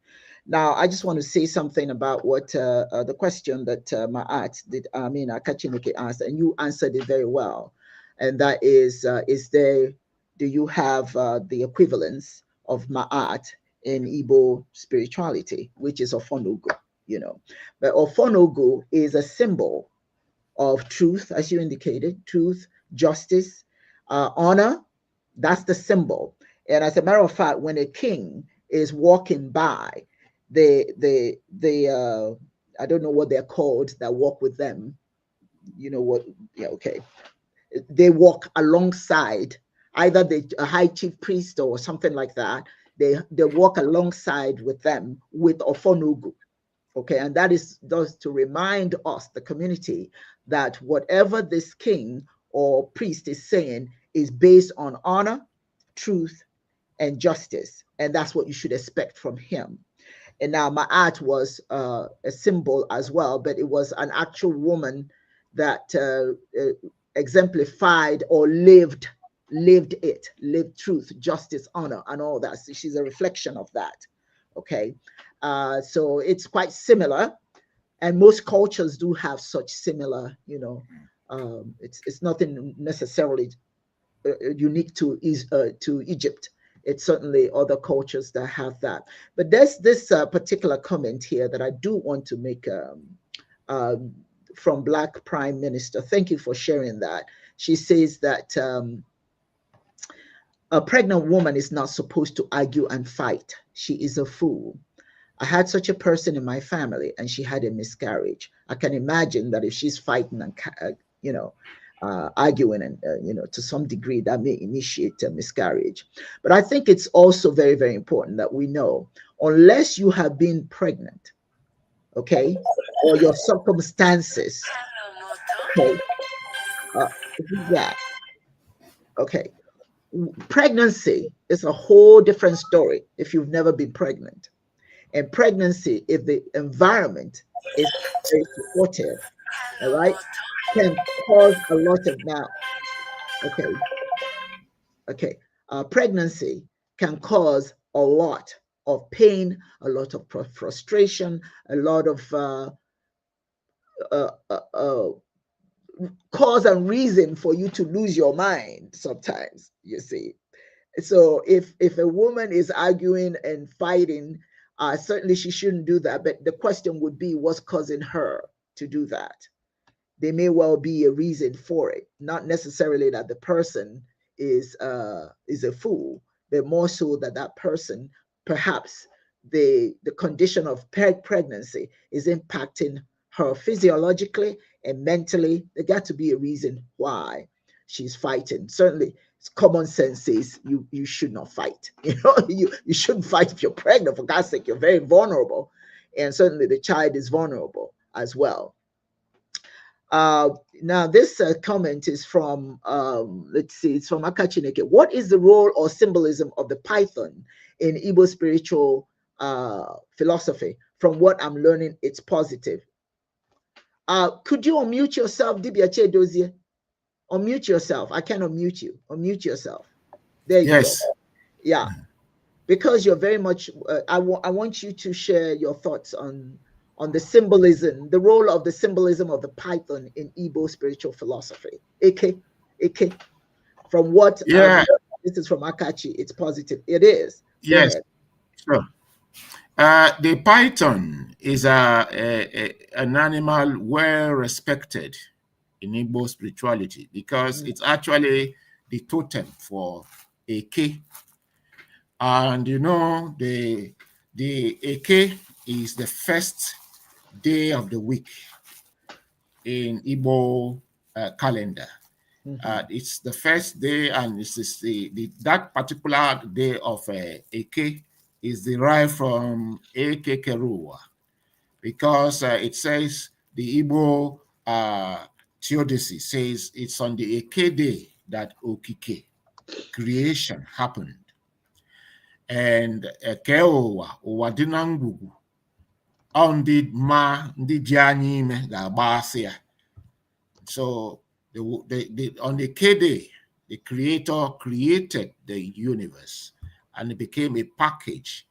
Now, I just want to say something about what the question that Ma'at did, Kachinike asked, and you answered it very well. And that is do you have the equivalence of Ma'at in Igbo spirituality, which is Ofonogu, But Ofonogu is a symbol of truth, as you indicated, truth, justice, honor. That's the symbol. And as a matter of fact, when a king is walking by, I don't know what they're called that walk with them. You know what? Yeah, okay. They walk alongside either the high chief priest or something like that. They walk alongside with them with Ofonogu. Okay, and that is just to remind us, the community, that whatever this king or priest is saying is based on honor, truth, and justice. And that's what you should expect from him. And now Ma'at was a symbol as well, but it was an actual woman that exemplified or lived truth, justice, honor, and all that. So she's a reflection of that. Okay. So it's quite similar, and most cultures do have such similar, it's nothing necessarily unique to Egypt. It's certainly other cultures that have that. But there's this particular comment here that I do want to make from Black Prime Minister. Thank you for sharing that. She says that a pregnant woman is not supposed to argue and fight. She is a fool. I had such a person in my family, and she had a miscarriage. I can imagine that if she's fighting and arguing, and to some degree, that may initiate a miscarriage. But I think it's also very, very important that we know, unless you have been pregnant, okay, or your circumstances, okay, okay, pregnancy is a whole different story if you've never been pregnant. And pregnancy, if the environment is very supportive, all right, can cause a lot of pregnancy can cause a lot of pain, a lot of frustration, a lot of cause and reason for you to lose your mind sometimes, you see. So if a woman is arguing and fighting, certainly she shouldn't do that. But the question would be, what's causing her to do that? There may well be a reason for it, not necessarily that the person is a fool, but more so that that person, perhaps the condition of pregnancy is impacting her physiologically and mentally. There got to be a reason why she's fighting. Certainly, common sense says you should not fight. You shouldn't fight if you're pregnant. For God's sake, you're very vulnerable, and certainly the child is vulnerable as well. Now, this comment is from, let's see, it's from Akachineke. What is the role or symbolism of the python in Igbo spiritual philosophy? From what I'm learning, it's positive. Could you unmute yourself, Dibiache Dozie? Unmute yourself. I can't unmute you. Unmute yourself. There you go. Yeah, because you're very much, I want you to share your thoughts on the symbolism, the role of the symbolism of the python in Igbo spiritual philosophy. Ike, from what, this is from Akachi, it's positive. It is.
Yes, sure. The python is an animal well respected in Igbo spirituality because it's actually the totem for Eke. And the Eke is the first day of the week in Igbo calendar. It's the first day, and it's that particular day of Eke is derived from Eke Keruwa, because it says the Igbo theodicy says it's on the Eke day that Okike, creation, happened. And Keowa, Uwadinangugu, on the ma the Janime Gabasia. So on the K day, the creator created the universe, and it became a package,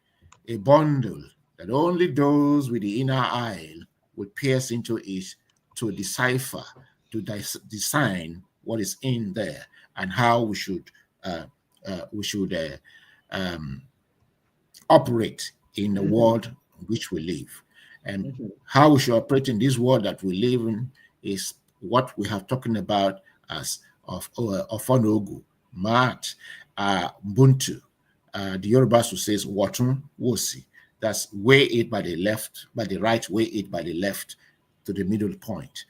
a bundle that only those with the inner eye would pierce into it to decipher, to design what is in there and how we should operate in the world in which we live. And how we should operate in this world that we live in is what we have talking about as of Onogu, Mat, Ubuntu. The Yorubas who says Watun Wosi. That's weigh it by the left, by the right, weigh it by the left to the middle point.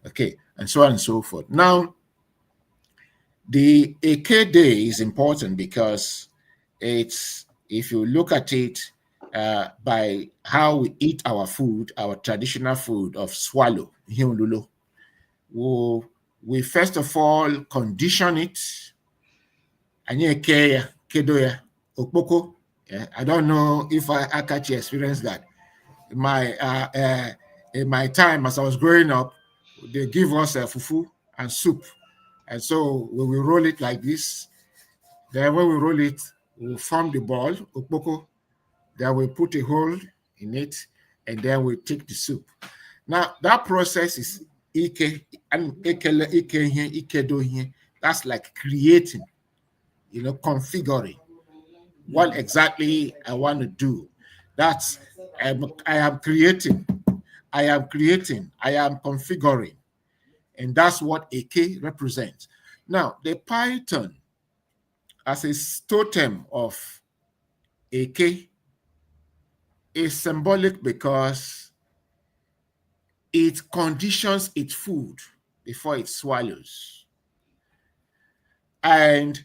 Okay, and so on and so forth. Now, the Eke Day is important because it's, if you look at it by how we eat our food, our traditional food of swallow, we first of all condition it. Okpoko. I don't know if Akachi experienced that. In my time, as I was growing up, they give us fufu and soup. And so when we roll it like this, then when we roll it, we form the ball, okpoko, then we put a hole in it, and then we take the soup. Now, that process is Ike, and Ike here, Ike do here. That's like creating, configuring what exactly I want to do. That's, I am creating, I am configuring. And that's what Eke represents. Now, the python as a totem of Eke is symbolic because it conditions its food before it swallows. And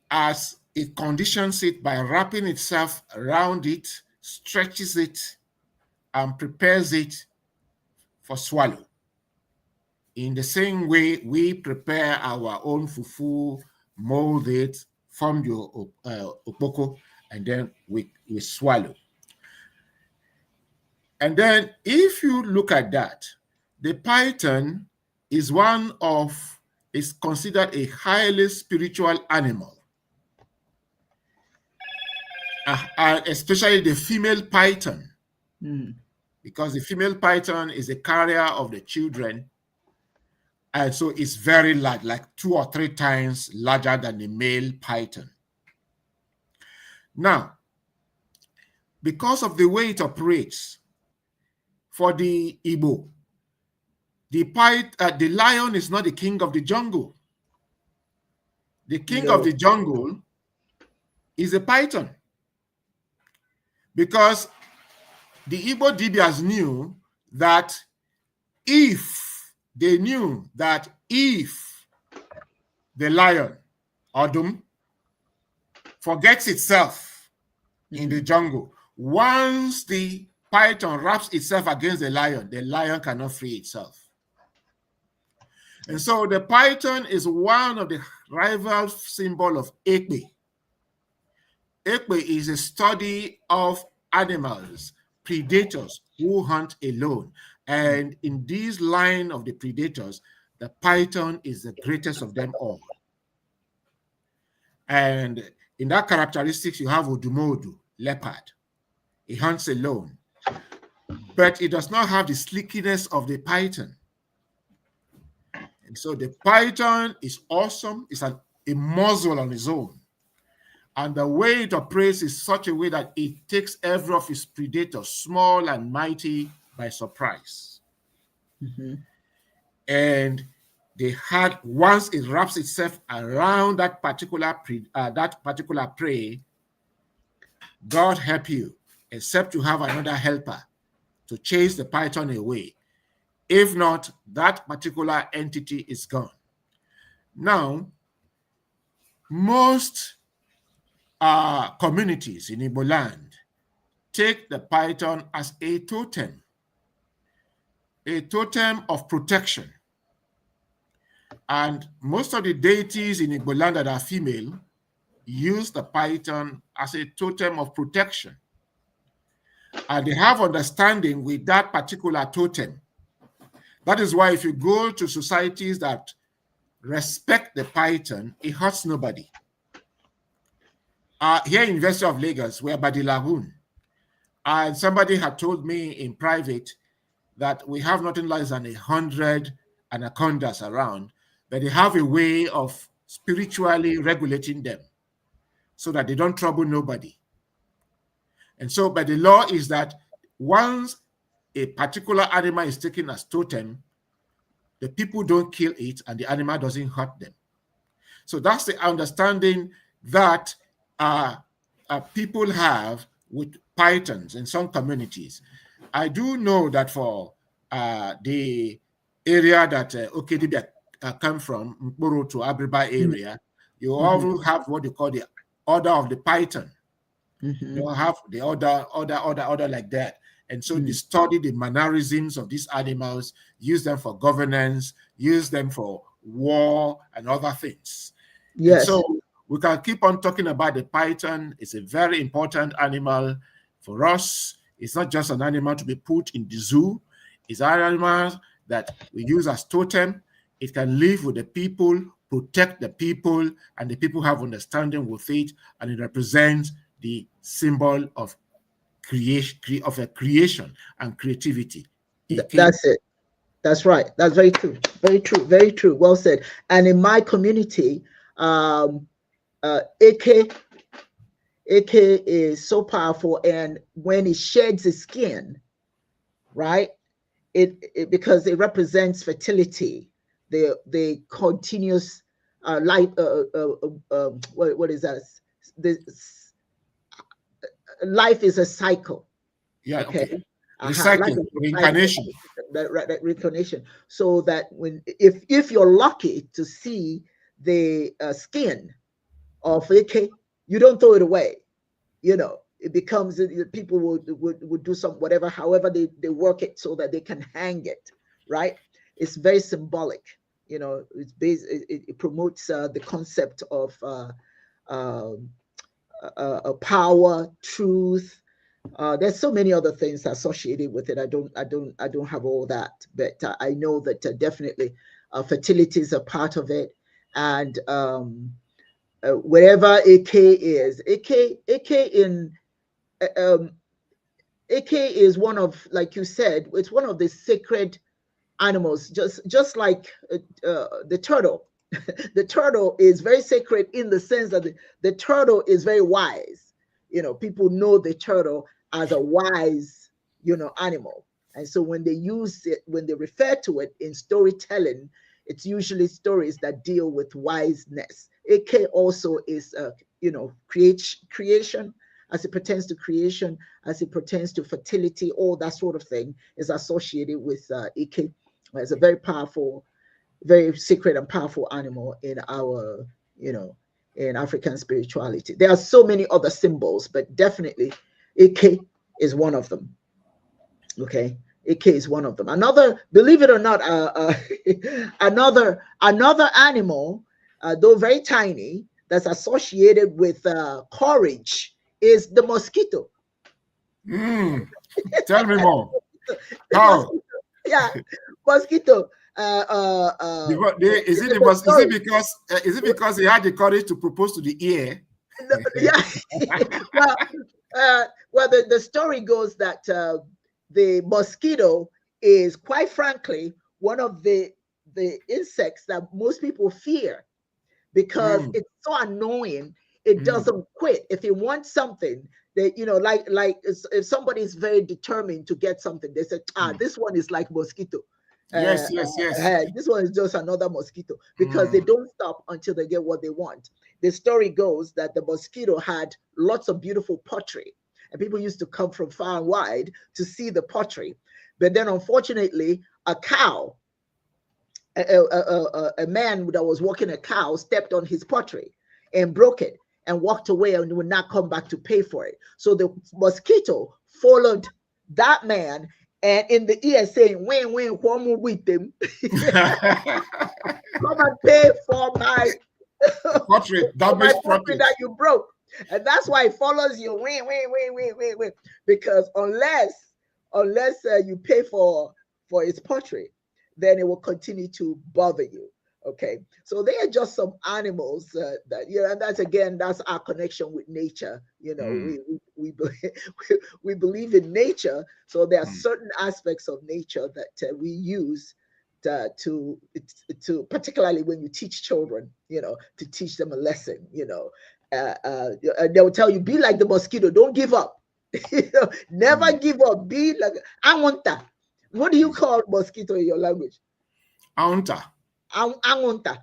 as it conditions it by wrapping itself around it, stretches it, and prepares it for swallow. In the same way, we prepare our own fufu, mold it, form your okpoko, and then we swallow. And then if you look at that, the python is considered a highly spiritual animal. Especially the female python, because the female python is a carrier of the children And so it's very large, like 2 or 3 times larger than the male python. Now, because of the way it operates, for the Igbo, the lion is not the king of the jungle. The king of the jungle is a python. Because the Igbo Dibias knew that if the lion, Odum, forgets itself in the jungle, once the python wraps itself against the lion cannot free itself. And so the python is one of the rival symbols of Ekpe. Ekpe is a study of animals, predators who hunt alone. And in this line of the predators, the python is the greatest of them all. And in that characteristics, you have Odumodu, leopard. He hunts alone. But it does not have the slickiness of the python. And so the python is awesome. It's a muzzle on its own. And the way it operates is such a way that it takes every of its predators, small and mighty, by surprise. And once it wraps itself around that particular prey, God help you, except you have another helper to chase the python away. If not, that particular entity is gone. Now, most communities in Igbo land take the python as a totem of protection. And most of the deities in Igbo land that are female use the python as a totem of protection. And they have understanding with that particular totem. That is why if you go to societies that respect the python, it hurts nobody. Here in University of Lagos, we're by the lagoon, and somebody had told me in private that we have nothing less than 100 anacondas around, but they have a way of spiritually regulating them so that they don't trouble nobody. And so, but the law is that once a particular animal is taken as totem, the people don't kill it and the animal doesn't hurt them. So that's the understanding that people have with pythons in some communities. I do know that for the area that Okedibia come from, Mkporo to Abriba area, you also have what you call the order of the python. You have the order like that. And so they study the mannerisms of these animals, use them for governance, use them for war and other things. Yes. And so we can keep on talking about the python. It's a very important animal for us. It's not just an animal to be put in the zoo. It's an animal that we use as totem. It can live with the people, protect the people, and the people have understanding with it, and it represents the symbol of creation and creativity.
That's it. That's right. That's very true. Very true. Very true. Well said. And in my community, AK is so powerful, and when it sheds its skin, right, it because it represents fertility, the continuous life. What is that? Life is a cycle.
Yeah. Okay. Recycling, reincarnation.
That reincarnation. So that if you're lucky to see the skin of AK, you don't throw it away. You know, it becomes, people would do some whatever, however they work it so that they can hang it, right? It's very symbolic. You know, it's based. It promotes the concept of power, truth. There's so many other things associated with it. I don't have all that, but I know that definitely fertility is a part of it, and wherever AK is, AK is one of, like you said, it's one of the sacred animals, just like the turtle. The turtle is very sacred in the sense that the turtle is very wise. People know the turtle as a wise, animal. And so when they use it, when they refer to it in storytelling, it's usually stories that deal with wiseness. AK also is, creation, as it pertains to creation, as it pertains to fertility, all that sort of thing is associated with AK. It's a very powerful, very sacred and powerful animal in our, in African spirituality. There are so many other symbols, but definitely AK is one of them. Okay, AK is one of them. Another, believe it or not, another animal, though very tiny, that's associated with courage is the mosquito.
Tell me more. How?
Yeah, mosquito.
Is it because he had the courage to propose to the ear?
Yeah. Well, the story goes that the mosquito is, quite frankly, one of the insects that most people fear, because it's so annoying. It doesn't quit. If it wants something, they, like if somebody is very determined to get something, they say, this one is like mosquito.
Yes.
This one is just another mosquito, because they don't stop until they get what they want. The story goes that the mosquito had lots of beautiful pottery, and people used to come from far and wide to see the pottery. But then, unfortunately, a cow, a man that was walking a cow, stepped on his pottery and broke it and walked away and would not come back to pay for it. So the mosquito followed that man and in the ear saying, "When, one with them, come and pay for my
pottery, damaged
pottery that you broke." And that's why it follows you, win, because unless you pay for its pottery, then it will continue to bother you. Okay, so they are just some animals that, and that's our connection with nature. We believe in nature, so there are certain aspects of nature that we use to particularly when you teach children, to teach them a lesson. They will tell you, be like the mosquito, don't give up. Never give up. Be like Angunta. What do you call mosquito in your language?
Aunta.
Angunta.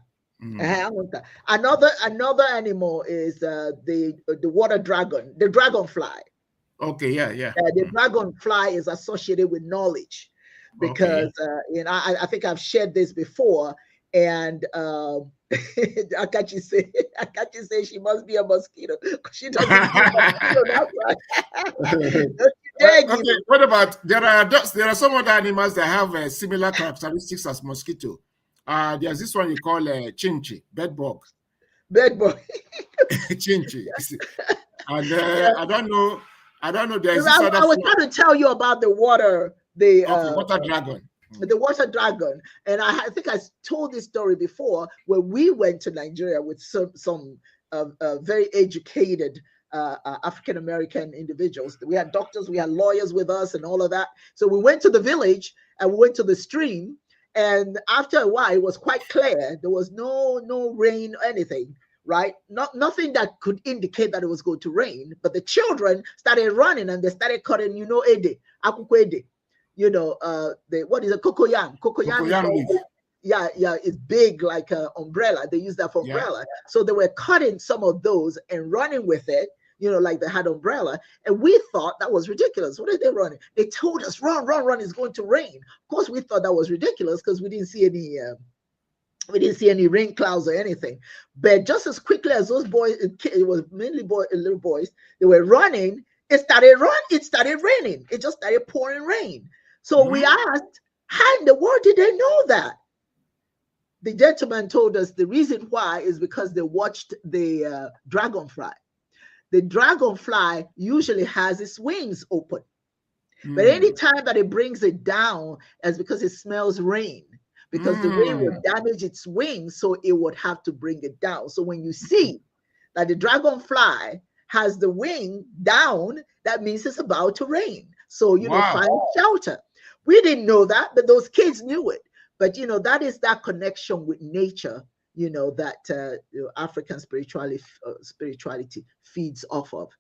Another animal is the water dragon, the dragonfly.
Okay, yeah.
The dragonfly is associated with knowledge, because I think I've shared this before, and Akachi say she must be a mosquito. She doesn't give mosquito, that's right.
Okay, what about there are some other animals that have similar characteristics as mosquito. There's this one you call chinchi, bedbug.
Bedbug.
Chinchi. And I don't know. There's this
I was trying to tell you about the water
dragon.
The water dragon, and I think I told this story before, where we went to Nigeria with some very educated African American individuals. We had doctors, we had lawyers with us, and all of that. So we went to the village and we went to the stream. And after a while, it was quite clear. There was no rain or anything, right? Nothing that could indicate that it was going to rain. But the children started running and they started cutting, ede, akuko ede. What is a cocoyam? Cocoyam is, it's big like an umbrella. They use that for umbrella. Yeah. So they were cutting some of those and running with it, like they had umbrella. And we thought that was ridiculous. What are they running? They told us, run, it's going to rain. Of course, we thought that was ridiculous because we didn't see any rain clouds or anything. But just as quickly as those boys, it was mainly little boys, they were running, it started raining. It just started pouring rain. So we asked, how in the world did they know that? The gentleman told us the reason why is because they watched the dragonfly. The dragonfly usually has its wings open. But anytime that it brings it down, it's because it smells rain. Because the rain would damage its wings, so it would have to bring it down. So when you see that the dragonfly has the wing down, that means it's about to rain. So, find shelter. We didn't know that, but those kids knew it. But that is that connection with nature, that African spirituality feeds off of.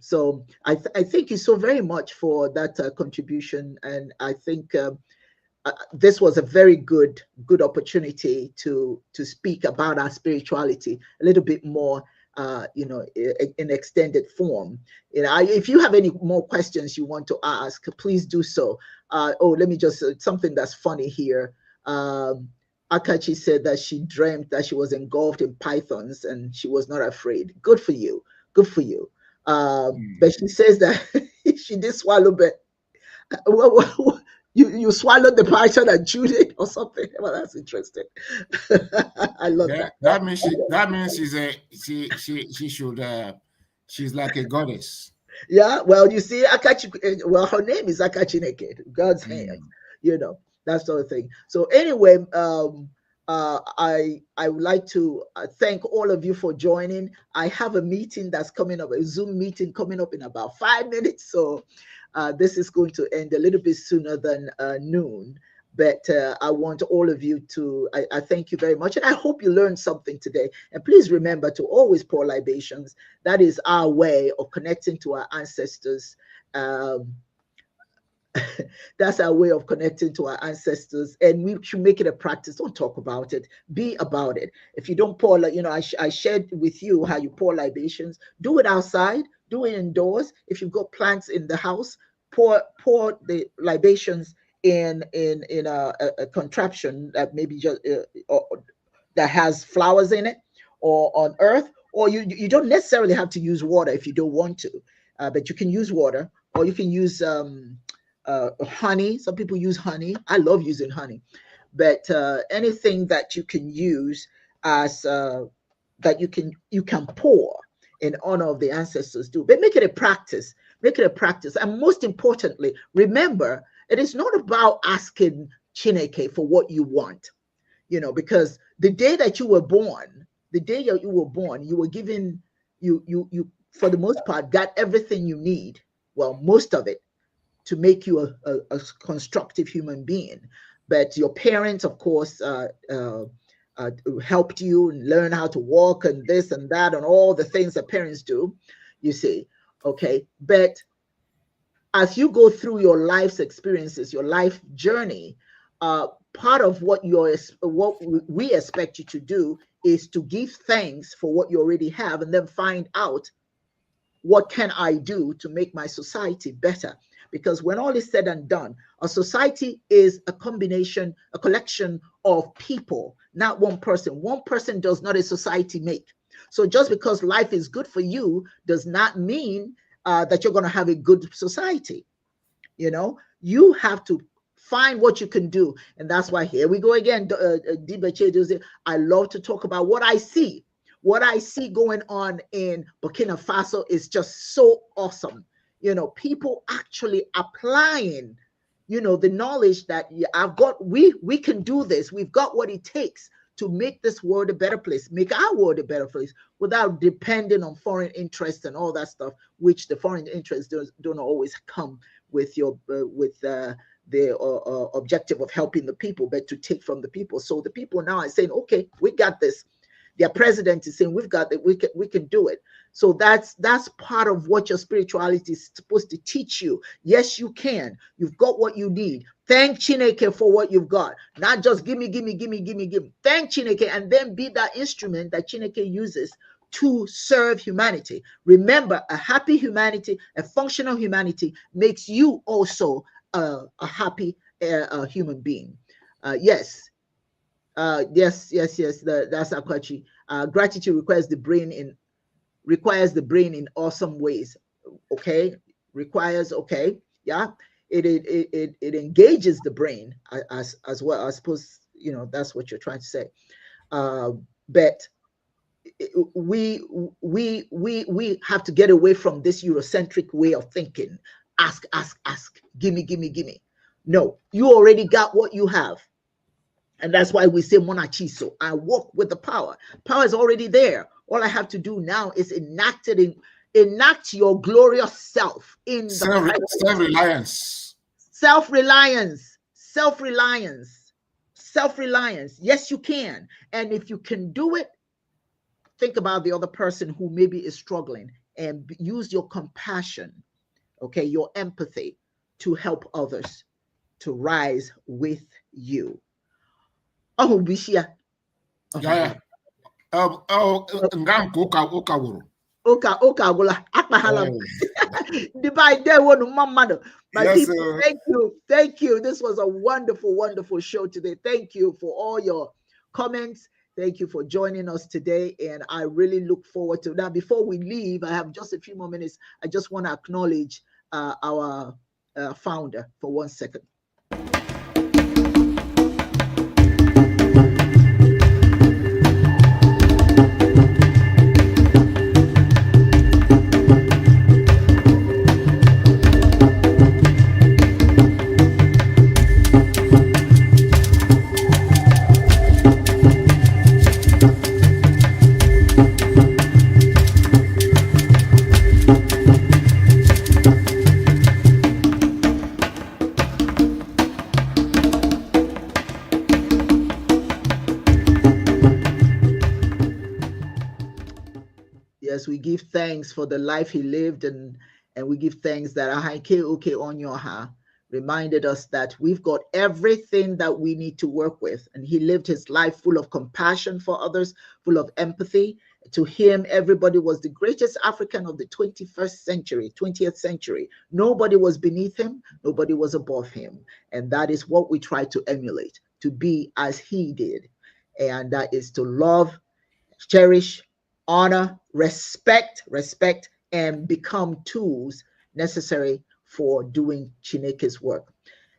So I thank you so very much for that contribution, and I think this was a very good opportunity to speak about our spirituality a little bit more, in extended form. If you have any more questions you want to ask, please do so. Let me just something that's funny here. Akachi said that she dreamt that she was engulfed in pythons and she was not afraid. Good for you. Good for you. But she says that she did swallow, but you swallowed the python and chewed it or something. Well, that's interesting. I love that.
That means she should she's like a goddess.
Yeah, well, you see, Akachi. Well, her name is Akachi Naked, God's hand. That sort of thing. So anyway, I would like to thank all of you for joining. I have a meeting that's coming up, a Zoom meeting coming up in about 5 minutes. So this is going to end a little bit sooner than noon. But I want all of you to, I thank you very much. And I hope you learned something today. And please remember to always pour libations. That is our way of connecting to our ancestors. That's our way of connecting to our ancestors, and we should make it a practice. Don't talk about it, be about it. If you don't pour, I shared with you how you pour libations. Do it outside, do it indoors. If you've got plants in the house, pour the libations in a contraption that maybe just that has flowers in it, or on earth. Or you don't necessarily have to use water if you don't want to, but you can use water, or you can use honey. Some people use honey. I love using honey, but anything that you can use as that you can pour in honor of the ancestors do. But make it a practice. Make it a practice. And most importantly, remember, it is not about asking Chineke for what you want, because the day that you were born, you were given, you for the most part got everything you need. Well, most of it, to make you a constructive human being. But your parents, of course, helped you and learn how to walk and this and that and all the things that parents do, you see. Okay. But as you go through your life's experiences, your life journey, part of what we expect you to do is to give thanks for what you already have, and then find out, what can I do to make my society better? Because when all is said and done, a society is a collection of people, not one person. One person does not a society make. So just because life is good for you does not mean that you're going to have a good society. You have to find what you can do. And that's why here we go again. I love to talk about what I see. What I see going on in Burkina Faso is just so awesome. People actually applying, the knowledge that I've got. We can do this. We've got what it takes to make this world a better place, make our world a better place, without depending on foreign interests and all that stuff, which the foreign interests don't always come with the objective of helping the people, but to take from the people. So the people now are saying, okay, we got this. Their president is saying, we've got it, we can do it. So that's part of what your spirituality is supposed to teach you. Yes, you can. You've got what you need. Thank Chineke for what you've got. Not just give me. Thank Chineke, and then be that instrument that Chineke uses to serve humanity. Remember, a happy humanity, a functional humanity, makes you also a happy human being. Yes. Yes. That's Akwachi. Gratitude requires the brain in awesome ways. Okay, okay. Yeah, it engages the brain as well. I suppose that's what you're trying to say. But we have to get away from this Eurocentric way of thinking. Ask, gimme. No, you already got what you have. And that's why we say monachiso. I walk with the power. Power is already there. All I have to do now is enact your glorious self in
self-reliance.
Self-reliance. Self-reliance. Self-reliance. Yes, you can. And if you can do it, think about the other person who maybe is struggling and use your compassion, okay, your empathy to help others to rise with you. Oh, Bishia.
Yeah. Ngam uka wuru.
Oka gula akpahala. Divide there one mama. My
Yes,
people, thank you. This was a wonderful, wonderful show today. Thank you for all your comments. Thank you for joining us today, and I really look forward to that. Before we leave, I have just a few more minutes. I just want to acknowledge our founder for 1 second. Yes, we give thanks for the life he lived, and we give thanks that Ahaike Uke Onyoha reminded us that we've got everything that we need to work with. And he lived his life full of compassion for others, full of empathy. To him, everybody was the greatest African of the 21st century, 20th century. Nobody was beneath him. Nobody was above him. And that is what we try to emulate, to be as he did. And that is to love, cherish, honor, respect, and become tools necessary for doing Chineke's work.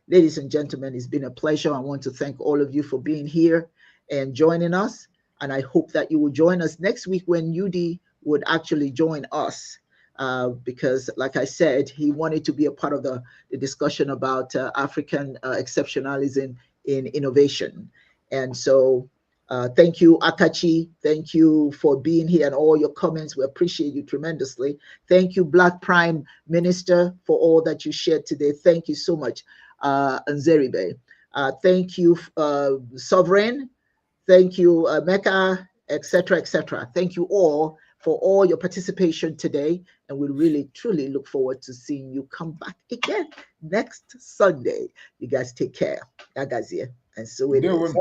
Ladies and gentlemen, it's been a pleasure. I want to thank all of you for being here and joining us. And I hope that you will join us next week when UD would actually join us. Because like I said, he wanted to be a part of the discussion about African exceptionalism in innovation. And so thank you, Akachi. Thank you for being here and all your comments. We appreciate you tremendously. Thank you, Black Prime Minister, for all that you shared today. Thank you so much, Nzeribe. Thank you, Sovereign. Thank you, Mecca, etc., etc. Thank you all for all your participation today. And we really, truly look forward to seeing you come back again next Sunday. You guys take care. Agazia. And so it is.